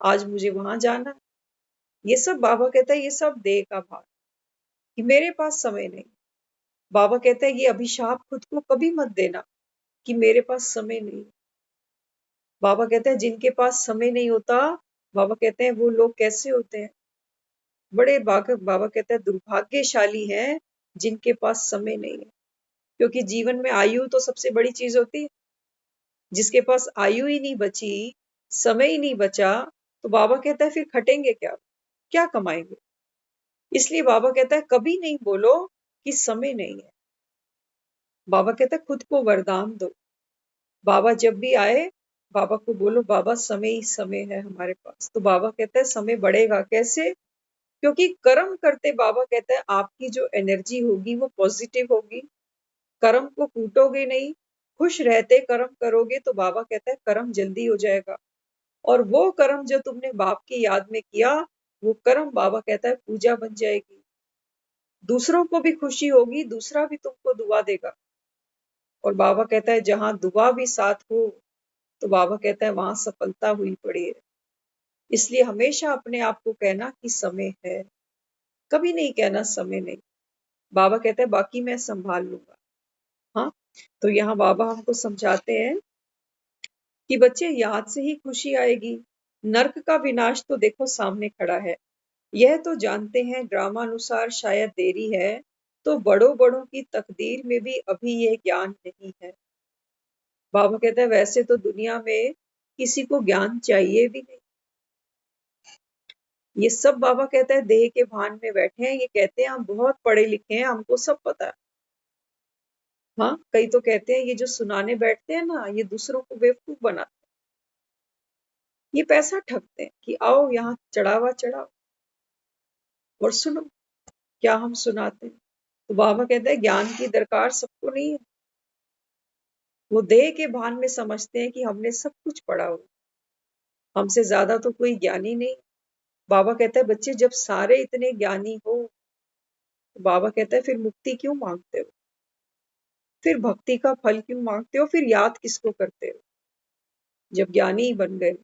आज मुझे वहां जाना। ये सब बाबा कहता है ये सब देह का भार, कि मेरे पास समय नहीं। बाबा कहता है ये अभिशाप खुद को कभी मत देना कि मेरे पास समय नहीं। बाबा कहते हैं जिनके पास समय नहीं होता, बाबा कहते हैं वो लोग कैसे होते हैं? बड़े बाबा कहते हैं दुर्भाग्यशाली हैं जिनके पास समय नहीं है, क्योंकि जीवन में आयु तो सबसे बड़ी चीज होती है। जिसके पास आयु ही नहीं बची, समय ही नहीं बचा, तो बाबा कहता है फिर खटेंगे क्या, क्या कमाएंगे? इसलिए बाबा कहता है कभी नहीं बोलो कि समय नहीं है। बाबा कहता है खुद को वरदान दो। बाबा जब भी आए, बाबा को बोलो बाबा समय ही समय है हमारे पास। तो बाबा कहता है समय बढ़ेगा कैसे? क्योंकि कर्म करते, बाबा कहता है आपकी जो एनर्जी होगी वो पॉजिटिव होगी, कर्म को कूटोगे नहीं, खुश रहते कर्म करोगे, तो बाबा कहता है कर्म जल्दी हो जाएगा। और वो कर्म जो तुमने बाप की याद में किया, वो कर्म बाबा कहता है पूजा बन जाएगी, दूसरों को भी खुशी होगी, दूसरा भी तुमको दुआ देगा। और बाबा कहता है जहां दुआ भी साथ हो, तो बाबा कहता है वहां सफलता हुई पड़ी है। इसलिए हमेशा अपने आप को कहना कि समय है, कभी नहीं कहना समय नहीं। बाबा कहता है बाकी मैं संभाल लूंगा। हाँ, तो यहाँ बाबा हमको समझाते हैं कि बच्चे याद से ही खुशी आएगी। नर्क का विनाश तो देखो सामने खड़ा है, यह तो जानते हैं ड्रामानुसार शायद देरी है, तो बड़ों बड़ों की तकदीर में भी अभी यह ज्ञान नहीं है। बाबा कहता है वैसे तो दुनिया में किसी को ज्ञान चाहिए भी नहीं। ये सब बाबा कहता है देह के भान में बैठे हैं, ये कहते हैं हम बहुत पढ़े लिखे हैं, हमको सब पता है। हाँ, कई तो कहते हैं ये जो सुनाने बैठते हैं ना, ये दूसरों को बेवकूफ बनाते हैं, ये पैसा ठगते हैं कि आओ यहाँ चढ़ावा चढ़ाओ और सुनो क्या हम सुनाते हैं। तो बाबा कहता है ज्ञान की दरकार सबको नहीं है। वो देह के भान में समझते हैं कि हमने सब कुछ पढ़ा हो, हमसे ज्यादा तो कोई ज्ञानी नहीं। बाबा कहता है बच्चे जब सारे इतने ज्ञानी हो, तो बाबा कहता है फिर मुक्ति क्यों मांगते हो, फिर भक्ति का फल क्यों मांगते हो, फिर याद किसको करते हो जब ज्ञानी ही बन गए।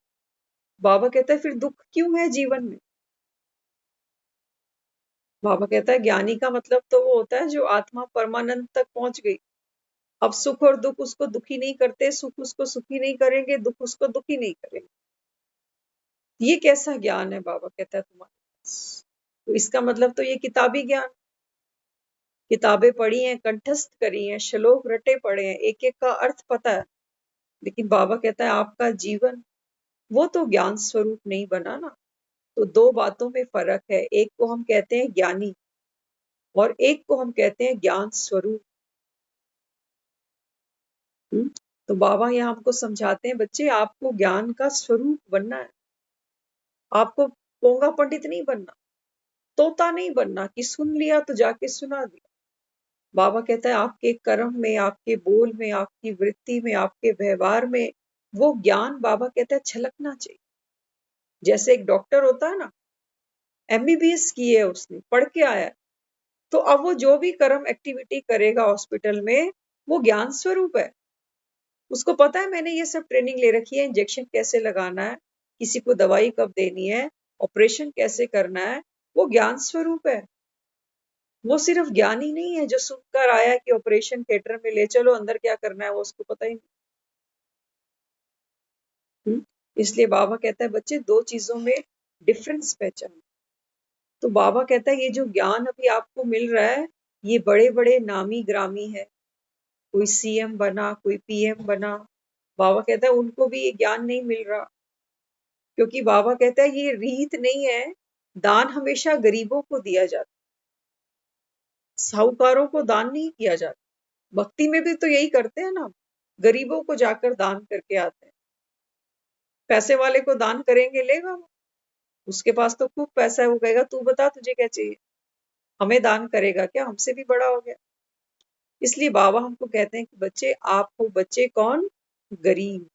बाबा कहता है फिर दुख क्यों है जीवन में। बाबा कहता है ज्ञानी का मतलब तो वो होता है जो आत्मा परमानंद तक पहुंच गई। अब सुख और दुख उसको दुखी नहीं करते, सुख उसको सुखी नहीं करेंगे, दुख उसको दुखी नहीं करेंगे। ये कैसा ज्ञान है बाबा कहता है तुम्हारे पास। तो इसका मतलब तो ये किताबी ज्ञान, किताबें पढ़ी हैं, कंठस्थ करी हैं, श्लोक रटे पड़े हैं, एक एक का अर्थ पता है, लेकिन बाबा कहता है आपका जीवन वो तो ज्ञान स्वरूप नहीं बना ना। तो दो बातों में फर्क है, एक को हम कहते हैं ज्ञानी और एक को हम कहते हैं ज्ञान स्वरूप। तो बाबा यहाँ हमको समझाते हैं बच्चे आपको ज्ञान का स्वरूप बनना है, आपको पोंगा पंडित नहीं बनना, तोता नहीं बनना कि सुन लिया तो जाके सुना दिया। बाबा कहता है आपके कर्म में, आपके बोल में, आपकी वृत्ति में, आपके व्यवहार में वो ज्ञान बाबा कहता है छलकना चाहिए। जैसे एक डॉक्टर होता है ना, एमबीबीएस की है, उसने पढ़ के आया है, तो अब वो जो भी कर्म एक्टिविटी करेगा हॉस्पिटल में, वो ज्ञान स्वरूप है। उसको पता है मैंने ये सब ट्रेनिंग ले रखी है, इंजेक्शन कैसे लगाना है, किसी को दवाई कब देनी है, ऑपरेशन कैसे करना है, वो ज्ञान स्वरूप है। वो सिर्फ ज्ञानी नहीं है जो सुनकर आया कि ऑपरेशन थिएटर में ले चलो, अंदर क्या करना है वो उसको पता ही नहीं। इसलिए बाबा कहता है बच्चे दो चीजों में डिफरेंस पहचानो। तो बाबा कहता है ये जो ज्ञान अभी आपको मिल रहा है, ये बड़े बड़े नामी ग्रामी है, कोई सीएम बना, कोई पीएम बना, बाबा कहता है उनको भी ये ज्ञान नहीं मिल रहा, क्योंकि बाबा कहता है ये रीत नहीं है। दान हमेशा गरीबों को दिया जाता, साहूकारों को दान नहीं किया जाता। भक्ति में भी तो यही करते हैं ना, गरीबों को जाकर दान करके आते हैं। पैसे वाले को दान करेंगे, लेगा वो, उसके पास तो खूब पैसा है, वो कहेगा तू बता तुझे क्या चाहिए, हमें दान करेगा क्या, हमसे भी बड़ा हो गया। इसलिए बाबा हमको कहते हैं कि बच्चे आप हो, बच्चे कौन, गरीब।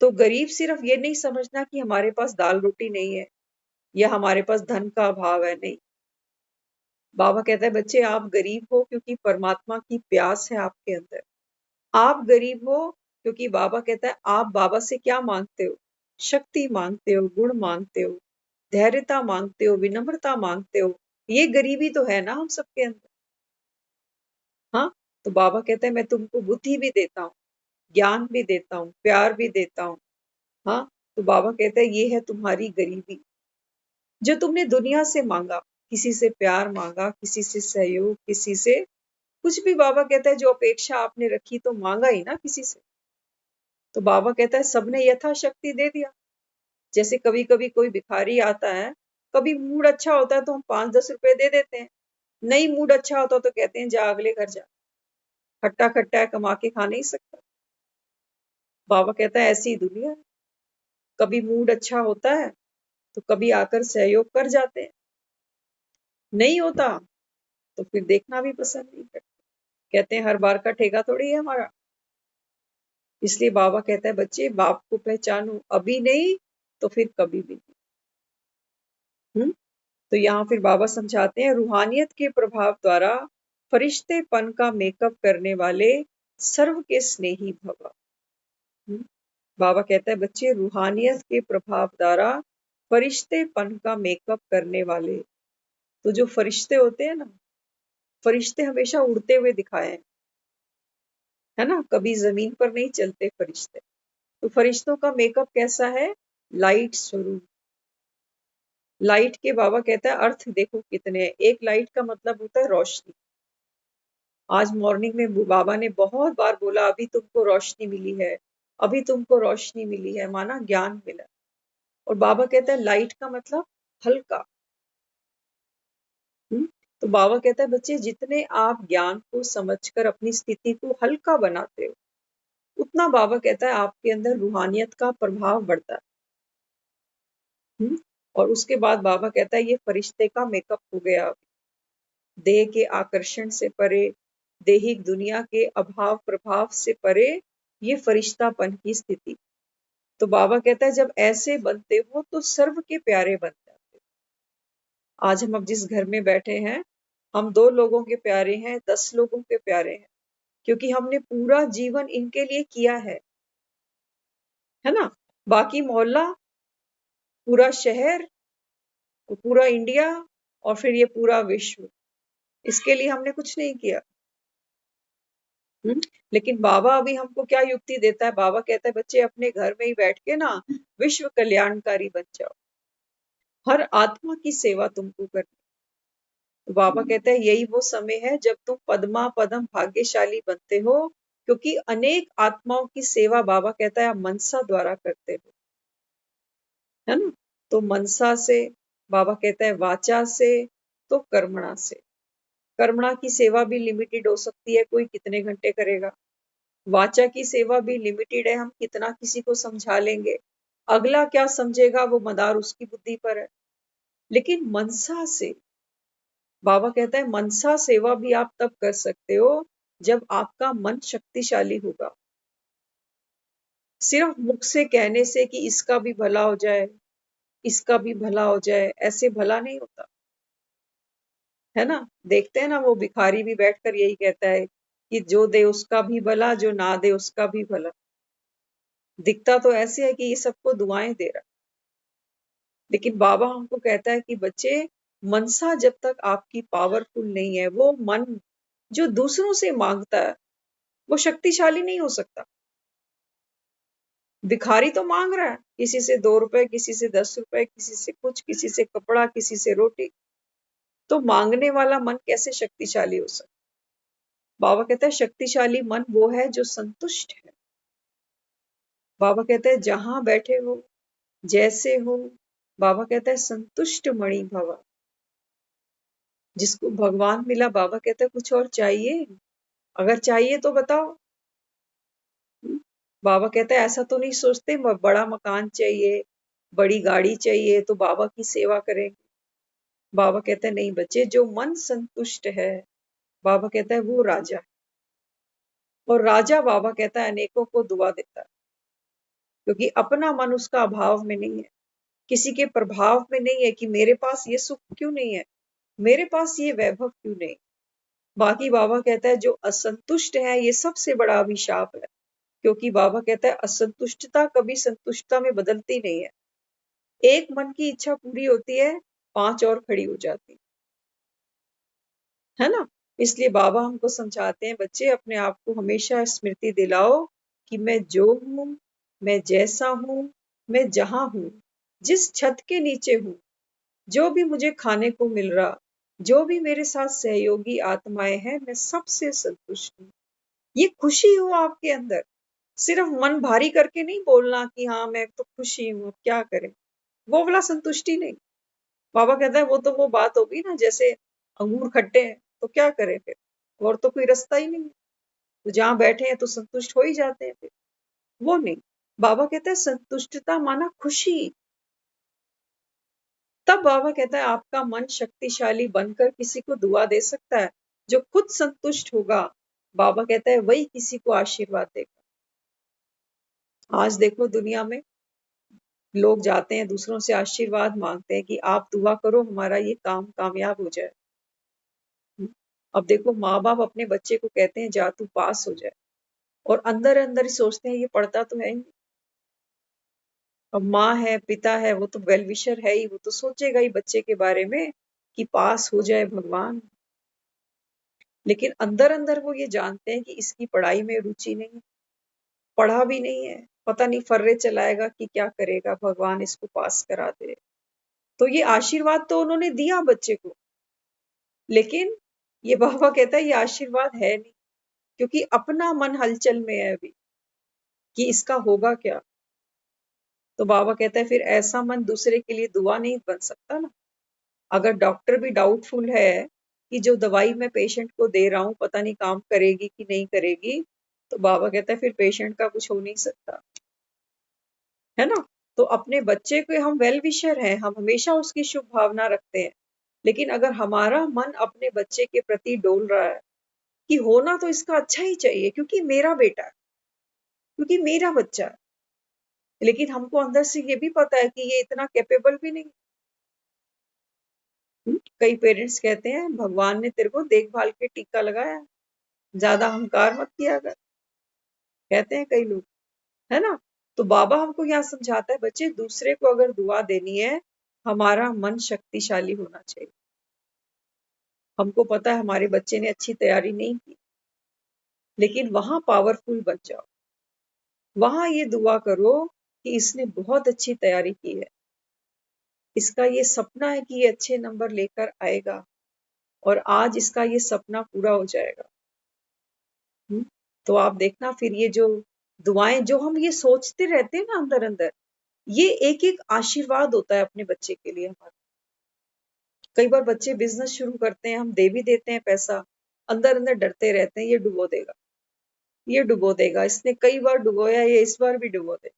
तो गरीब सिर्फ ये नहीं समझना कि हमारे पास दाल रोटी नहीं है या हमारे पास धन का अभाव है, नहीं। बाबा कहता है बच्चे आप गरीब हो क्योंकि परमात्मा की प्यास है आपके अंदर। आप गरीब हो क्योंकि बाबा कहता है आप बाबा से क्या मांगते हो, शक्ति मांगते हो, गुण मांगते हो, धैर्यता मांगते हो, विनम्रता मांगते हो। ये गरीबी तो है ना हम सबके अंदर। हाँ, तो बाबा कहता है मैं तुमको बुद्धि भी देता हूँ, ज्ञान भी देता हूँ, प्यार भी देता हूँ। हाँ, तो बाबा कहता है ये है तुम्हारी गरीबी जो तुमने दुनिया से मांगा, किसी से प्यार मांगा, किसी से सहयोग, किसी से कुछ भी। बाबा कहता है जो अपेक्षा आपने रखी तो मांगा ही ना किसी से। तो बाबा कहता है सबने यथाशक्ति दे दिया। जैसे कभी कभी कोई भिखारी आता है, कभी मूड अच्छा होता है तो हम 5-10 रुपए दे देते हैं, नहीं मूड अच्छा होता तो कहते हैं जा अगले घर जा, खट्टा खट्टा है कमा के खा नहीं सकता। बाबा कहता है ऐसी दुनिया है, कभी मूड अच्छा होता है तो कभी आकर सहयोग कर जाते हैं, नहीं होता तो फिर देखना भी पसंद नहीं करते, कहते हैं हर बार का ठेका थोड़ी है हमारा। इसलिए बाबा कहता है बच्चे बाप को पहचानो, अभी नहीं तो फिर कभी भी नहीं। तो यहाँ फिर बाबा समझाते हैं, रूहानियत के प्रभाव द्वारा फरिश्तेपन का मेकअप करने वाले सर्व के स्नेही भव। बाबा कहता है बच्चे, रूहानियत के प्रभाव द्वारा फरिश्तेपन का मेकअप करने वाले, तो जो फरिश्ते होते हैं ना, फरिश्ते हमेशा उड़ते हुए दिखाए हैं, है ना, कभी जमीन पर नहीं चलते फरिश्ते। तो फरिश्तों का मेकअप कैसा है? लाइट स्वरूप। लाइट के बाबा कहता है अर्थ देखो कितने हैं। एक लाइट का मतलब होता है रोशनी। आज मॉर्निंग में बाबा ने बहुत बार बोला, अभी तुमको रोशनी मिली है, अभी तुमको रोशनी मिली है, माना ज्ञान मिला। और बाबा कहता है लाइट का मतलब हल्का। तो बाबा कहता है बच्चे, जितने आप ज्ञान को समझकर अपनी स्थिति को हल्का बनाते हो, उतना बाबा कहता है आपके अंदर रूहानियत का प्रभाव बढ़ता है। और उसके बाद बाबा कहता है ये फरिश्ते का मेकअप हो गया। देह के आकर्षण से परे, देहिक दुनिया के अभाव प्रभाव से परे, ये फरिश्तापन की स्थिति। तो बाबा कहता है जब ऐसे बनते हो तो सर्व के प्यारे बन जाते हो। आज हम अब जिस घर में बैठे हैं, हम 2 लोगों के प्यारे हैं, 10 लोगों के प्यारे हैं, क्योंकि हमने पूरा जीवन इनके लिए किया है ना। बाकी मोहल्ला, पूरा शहर, पूरा इंडिया और फिर ये पूरा विश्व, इसके लिए हमने कुछ नहीं किया। लेकिन बाबा अभी हमको क्या युक्ति देता है? बाबा कहता है बच्चे, अपने घर में ही बैठ के ना विश्व कल्याणकारी बन जाओ, हर आत्मा की सेवा तुमको करनी। तो बाबा कहता है यही वो समय है जब तुम पद्मा पदम भाग्यशाली बनते हो, क्योंकि अनेक आत्माओं की सेवा बाबा कहता है आप मनसा द्वारा करते हो, है ना। तो मनसा से, बाबा कहता है वाचा से, तो कर्मणा से। कर्मणा की सेवा भी लिमिटेड हो सकती है, कोई कितने घंटे करेगा। वाचा की सेवा भी लिमिटेड है, हम कितना किसी को समझा लेंगे, अगला क्या समझेगा वो मदार उसकी बुद्धि पर है। लेकिन मनसा से, बाबा कहता है मनसा सेवा भी आप तब कर सकते हो जब आपका मन शक्तिशाली होगा। सिर्फ मुख से कहने से कि इसका भी भला हो जाए, इसका भी भला हो जाए, ऐसे भला नहीं होता, है ना। देखते हैं ना, वो भिखारी भी बैठकर यही कहता है कि जो दे उसका भी भला, जो ना दे उसका भी भला। दिखता तो ऐसे है कि ये सबको दुआएं दे रहा, लेकिन बाबा हमको कहता है कि बच्चे, मनसा जब तक आपकी पावरफुल नहीं है, वो मन जो दूसरों से मांगता है, वो शक्तिशाली नहीं हो सकता। भिखारी तो मांग रहा है, किसी से 2 रुपए, किसी से 10 रुपए, किसी से कुछ, किसी से कपड़ा, किसी से रोटी। तो मांगने वाला मन कैसे शक्तिशाली हो सकता? बाबा कहता है शक्तिशाली मन वो है जो संतुष्ट है। बाबा कहता है जहां बैठे हो, जैसे हो, बाबा कहता है संतुष्ट मणि भव। जिसको भगवान मिला, बाबा कहता है कुछ और चाहिए? अगर चाहिए तो बताओ। बाबा कहता है ऐसा तो नहीं सोचते बड़ा मकान चाहिए, बड़ी गाड़ी चाहिए तो बाबा की सेवा करेंगे। बाबा कहता है नहीं बच्चे, जो मन संतुष्ट है, बाबा कहता है वो राजा है। और राजा, बाबा कहता है, अनेकों को दुआ देता है, क्योंकि अपना मन उसका अभाव में नहीं है, किसी के प्रभाव में नहीं है कि मेरे पास ये सुख क्यों नहीं है, मेरे पास ये वैभव क्यों नहीं। बाकी बाबा कहता है जो असंतुष्ट है, ये सबसे बड़ा अभिशाप है, क्योंकि बाबा कहता है असंतुष्टता कभी संतुष्टता में बदलती नहीं है। एक मन की इच्छा पूरी होती है, 5 और खड़ी हो जाती है ना। इसलिए बाबा हमको समझाते हैं बच्चे, अपने आप को हमेशा स्मृति दिलाओ कि मैं जो हूं, मैं जैसा हूं, मैं जहां हूं, जिस छत के नीचे हूं, जो भी मुझे खाने को मिल रहा, जो भी मेरे साथ सहयोगी आत्माएं हैं, मैं सबसे संतुष्ट हूँ। ये खुशी हो आपके अंदर। सिर्फ मन भारी करके नहीं बोलना कि हाँ मैं तो खुशी हूँ, अब क्या करें, वो वाला संतुष्टि नहीं। बाबा कहता है वो तो वो बात होगी ना, जैसे अंगूर खट्टे हैं तो क्या करें फिर, और तो कोई रास्ता ही नहीं है, तो जहां बैठे हैं तो संतुष्ट हो ही जाते हैं फिर, वो नहीं। बाबा कहता है संतुष्टता माना खुशी। तब बाबा कहता है आपका मन शक्तिशाली बनकर किसी को दुआ दे सकता है। जो खुद संतुष्ट होगा, बाबा कहता है वही किसी को आशीर्वाद देगा। आज देखो दुनिया में लोग जाते हैं दूसरों से आशीर्वाद मांगते हैं कि आप दुआ करो हमारा ये काम कामयाब हो जाए। अब देखो माँ बाप अपने बच्चे को कहते हैं जा तू पास हो जाए, और अंदर अंदर ही सोचते हैं ये पढ़ता तो है ही नहीं। अब माँ है पिता है वो तो वेल विशर है ही, वो तो सोचेगा ही बच्चे के बारे में कि पास हो जाए भगवान। लेकिन अंदर अंदर वो ये जानते हैं कि इसकी पढ़ाई में रुचि नहीं है, पढ़ा भी नहीं है, पता नहीं फर्रे चलाएगा कि क्या करेगा, भगवान इसको पास करा दे। तो ये आशीर्वाद तो उन्होंने दिया बच्चे को, लेकिन ये बाबा कहता है ये आशीर्वाद है नहीं, क्योंकि अपना मन हलचल में है अभी कि इसका होगा क्या। तो बाबा कहता है फिर ऐसा मन दूसरे के लिए दुआ नहीं बन सकता ना। अगर डॉक्टर भी डाउटफुल है कि जो दवाई मैं पेशेंट को दे रहा हूँ पता नहीं काम करेगी कि नहीं करेगी, तो बाबा कहता है फिर पेशेंट का कुछ हो नहीं सकता, है ना। तो अपने बच्चे के हम वेल विशर हैं, हम हमेशा उसकी शुभ भावना रखते हैं, लेकिन अगर हमारा मन अपने बच्चे के प्रति डोल रहा है कि होना तो इसका अच्छा ही चाहिए क्योंकि मेरा बेटा है, क्योंकि मेरा बच्चा है, लेकिन हमको अंदर से ये भी पता है कि ये इतना कैपेबल भी नहीं। कई पेरेंट्स कहते हैं भगवान ने तेरे को देखभाल के टीका लगाया, ज्यादा अहंकार मत किया कर, कहते हैं कई लोग, है ना। तो बाबा हमको यहाँ समझाता है बच्चे दूसरे को अगर दुआ देनी है, हमारा मन शक्तिशाली होना चाहिए। हमको पता है हमारे बच्चे ने अच्छी तैयारी नहीं की, लेकिन वहां पावरफुल बन जाओ, वहां ये दुआ करो कि इसने बहुत अच्छी तैयारी की है, इसका ये सपना है कि ये अच्छे नंबर लेकर आएगा, और आज इसका ये सपना पूरा हो जाएगा। तो आप देखना फिर ये जो दुआएं जो हम ये सोचते रहते हैं ना अंदर अंदर, ये एक एक आशीर्वाद होता है अपने बच्चे के लिए हमारा। कई बार बच्चे बिजनेस शुरू करते हैं, हम दे भी देते हैं पैसा, अंदर अंदर डरते रहते हैं ये डुबो देगा, ये डुबो देगा, इसने कई बार डुबोया, ये इस बार भी डुबो देगा।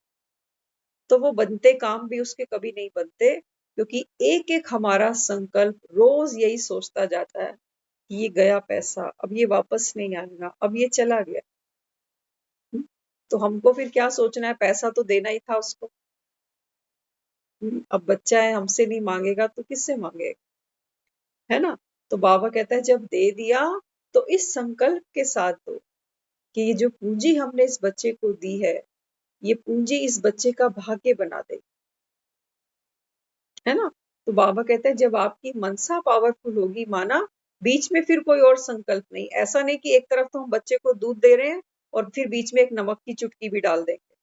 तो वो बनते काम भी उसके कभी नहीं बनते, क्योंकि एक एक हमारा संकल्प रोज यही सोचता जाता है कि ये गया पैसा, अब ये वापस नहीं आएगा, अब ये चला गया। तो हमको फिर क्या सोचना है, पैसा तो देना ही था उसको। अब बच्चा है हमसे नहीं मांगेगा तो किससे मांगेगा, है ना। तो बाबा कहता है जब दे दिया तो इस संकल्प के साथ दो कि ये जो पूंजी हमने इस बच्चे को दी है, ये पूंजी इस बच्चे का भाग्य बना दे, है ना। तो बाबा कहते हैं जब आपकी मनसा पावरफुल होगी, माना बीच में फिर कोई और संकल्प नहीं, ऐसा नहीं कि एक तरफ तो हम बच्चे को दूध दे रहे हैं और फिर बीच में एक नमक की चुटकी भी डाल देंगे,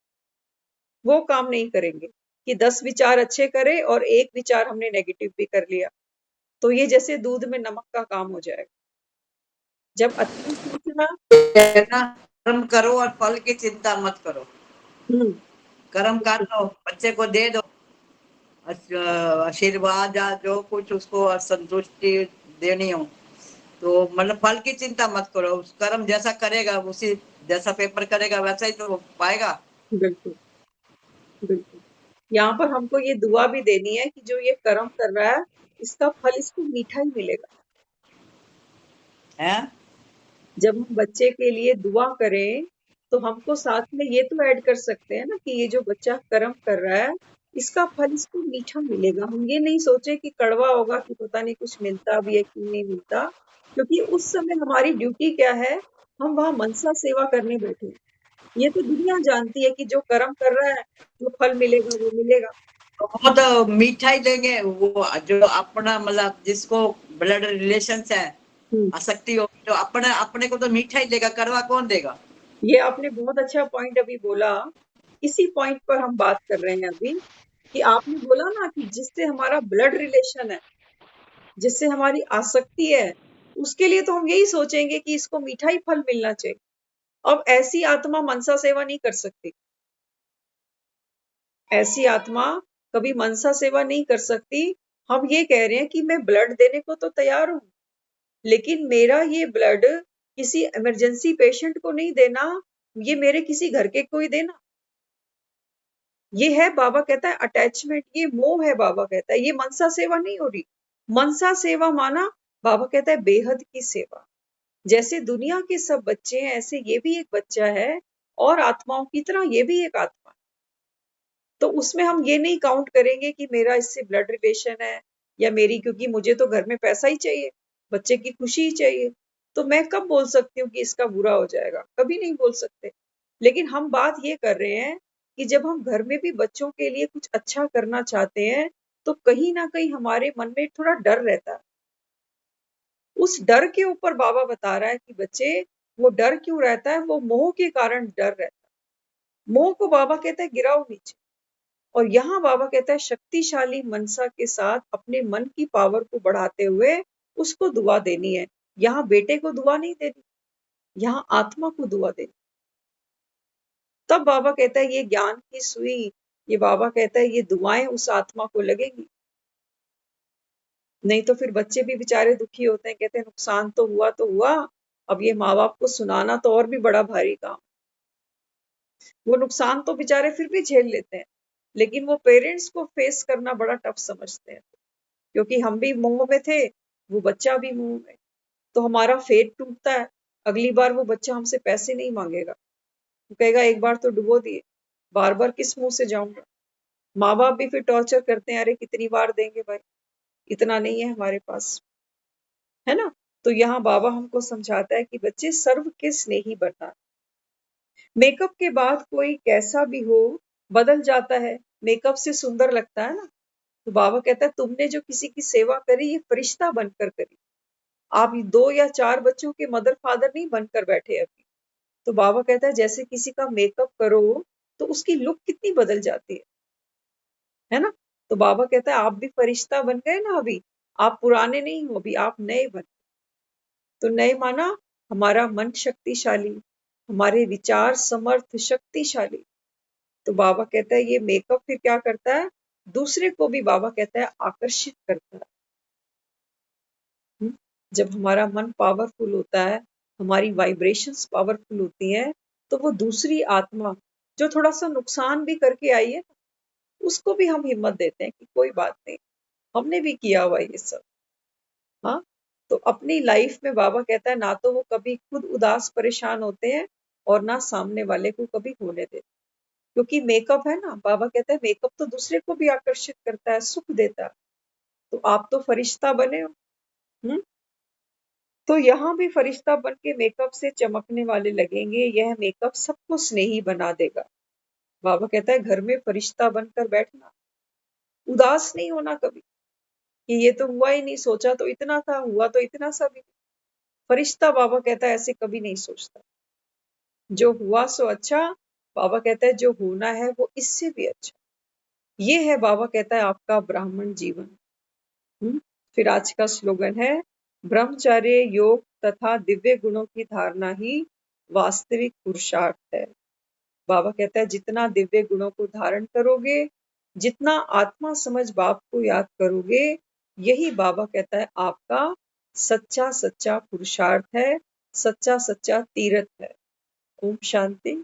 वो काम नहीं करेंगे कि 10 विचार अच्छे करे और एक विचार हमने नेगेटिव भी कर लिया, तो ये जैसे दूध में नमक का काम हो जाएगा। जब अच्छा सोचना, कहना कर्म करो और फल की चिंता मत करो। कर्म कर लो, बच्चे को दे दो आशीर्वाद या जो कुछ उसको संतुष्टि देनी हो, तो मतलब फल की चिंता मत करो, उस कर्म जैसा करेगा उसी जैसा पेपर करेगा वैसा ही तो पाएगा। बिल्कुल बिल्कुल। यहाँ पर हमको ये दुआ भी देनी है कि जो ये कर्म कर रहा है इसका फल इसको मीठा ही मिलेगा। है जब हम बच्चे के लिए दुआ करें तो हमको साथ में ये तो ऐड कर सकते हैं ना कि ये जो बच्चा कर्म कर रहा है इसका फल इसको मीठा मिलेगा। हम ये नहीं सोचे कि कड़वा होगा, कि पता नहीं कुछ मिलता भी है कि नहीं मिलता, क्योंकि उस समय हमारी ड्यूटी क्या है, हम वहां मनसा सेवा करने बैठे हैं। ये तो दुनिया जानती है कि जो कर्म कर रहा है जो फल मिलेगा वो मिलेगा। तो वो तो मीठा ही देंगे, वो जो अपना मतलब जिसको ब्लड रिलेशन है हम्म, आसक्ति होगी तो अपने अपने को तो मीठा ही देगा, कड़वा कौन देगा। ये आपने बहुत अच्छा पॉइंट अभी बोला। इसी पॉइंट पर हम बात कर रहे हैं अभी, कि आपने बोला ना कि जिससे हमारा ब्लड रिलेशन है, जिससे हमारी आसक्ति है, उसके लिए तो हम यही सोचेंगे कि इसको मीठा ही फल मिलना चाहिए। अब ऐसी आत्मा मनसा सेवा नहीं कर सकती, ऐसी आत्मा कभी मनसा सेवा नहीं कर सकती। हम ये कह रहे हैं कि मैं ब्लड देने को तो तैयार हूं, लेकिन मेरा ये ब्लड किसी इमरजेंसी पेशेंट को नहीं देना, ये मेरे किसी घर के को ही देना। ये है बाबा कहता है अटैचमेंट, ये मोह है। बाबा कहता है ये मनसा सेवा नहीं हो रही। मनसा सेवा माना बाबा कहता है बेहद की सेवा। जैसे दुनिया के सब बच्चे हैं ऐसे ये भी एक बच्चा है, और आत्माओं की तरह ये भी एक आत्मा है। तो उसमें हम ये नहीं काउंट करेंगे कि मेरा इससे ब्लड रिलेशन है या मेरी, क्योंकि मुझे तो घर में पैसा ही चाहिए, बच्चे की खुशी ही चाहिए, तो मैं कब बोल सकती हूँ कि इसका बुरा हो जाएगा? कभी नहीं बोल सकते। लेकिन हम बात ये कर रहे हैं कि जब हम घर में भी बच्चों के लिए कुछ अच्छा करना चाहते हैं, तो कहीं ना कहीं हमारे मन में थोड़ा डर रहता है। उस डर के ऊपर बाबा बता रहा है कि बच्चे, वो डर क्यों रहता है? वो मोह के कारण डर रहता है। मोह को बाबा कहता है गिराओ नीचे। और यहाँ बाबा कहता है शक्तिशाली मनसा के साथ अपने मन की पावर को बढ़ाते हुए उसको दुआ देनी है। यहाँ बेटे को दुआ नहीं देनी, यहाँ आत्मा को दुआ देनी। तब बाबा कहता है ये ज्ञान की सुई, ये बाबा कहता है ये दुआएं उस आत्मा को लगेंगी। नहीं तो फिर बच्चे भी बेचारे दुखी होते हैं, कहते हैं नुकसान तो हुआ, अब ये माँ बाप को सुनाना तो और भी बड़ा भारी काम। वो नुकसान तो बेचारे फिर भी झेल लेते हैं, लेकिन वो पेरेंट्स को फेस करना बड़ा टफ समझते हैं, क्योंकि हम भी मोह में थे, वो बच्चा भी मोह में, तो हमारा फेट टूटता है। अगली बार वो बच्चा हमसे पैसे नहीं मांगेगा, वो कहेगा एक बार तो डुबो दिए, बार बार किस मुंह से जाऊंगा। माँ बाप भी फिर टॉर्चर करते हैं, अरे कितनी बार देंगे भाई, इतना नहीं है हमारे पास, है ना। तो यहाँ बाबा हमको समझाता है कि बच्चे सर्व के स्नेही बनना। मेकअप के बाद कोई कैसा भी हो बदल जाता है, मेकअप से सुंदर लगता है ना। तो बाबा कहता है तुमने जो किसी की सेवा करी ये फरिश्ता बनकर करी, आप 2 या 4 बच्चों के मदर फादर नहीं बनकर बैठे अभी। तो बाबा कहता है जैसे किसी का मेकअप करो तो उसकी लुक कितनी बदल जाती है ना। तो बाबा कहता है आप भी फरिश्ता बन गए ना अभी, आप पुराने नहीं हो, अभी आप नए बन। तो नए माना हमारा मन शक्तिशाली, हमारे विचार समर्थ शक्तिशाली। तो बाबा कहता है ये मेकअप फिर क्या करता है, दूसरे को भी बाबा कहता है आकर्षित करता है। जब हमारा मन पावरफुल होता है, हमारी वाइब्रेशंस पावरफुल होती हैं, तो वो दूसरी आत्मा जो थोड़ा सा नुकसान भी करके आई है, उसको भी हम हिम्मत देते हैं कि कोई बात नहीं, हमने भी किया हुआ ये सब। हाँ, तो अपनी लाइफ में बाबा कहता है ना तो वो कभी खुद उदास परेशान होते हैं और ना सामने वाले को कभी होने देते, क्योंकि मेकअप है ना, बाबा कहता है मेकअप तो दूसरे को भी आकर्षित करता है, सुख देता है। तो आप तो फरिश्ता बने हो। हम्म तो यहाँ भी फरिश्ता बन के मेकअप से चमकने वाले लगेंगे, यह मेकअप सबको स्नेही बना देगा। बाबा कहता है घर में फरिश्ता बनकर बैठना, उदास नहीं होना कभी कि ये तो हुआ ही नहीं, सोचा तो इतना था, हुआ तो इतना सा भी। फरिश्ता बाबा कहता है ऐसे कभी नहीं सोचता, जो हुआ सो अच्छा। बाबा कहता है जो होना है वो इससे भी अच्छा। ये है बाबा कहता है आपका ब्राह्मण जीवन। फिर आज का स्लोगन है ब्रह्मचर्य योग तथा दिव्य गुणों की धारणा ही वास्तविक पुरुषार्थ है। बाबा कहता है जितना दिव्य गुणों को धारण करोगे, जितना आत्मा समझ बाप को याद करोगे, यही बाबा कहता है आपका सच्चा सच्चा पुरुषार्थ है, सच्चा सच्चा तीर्थ है। ओम शांति।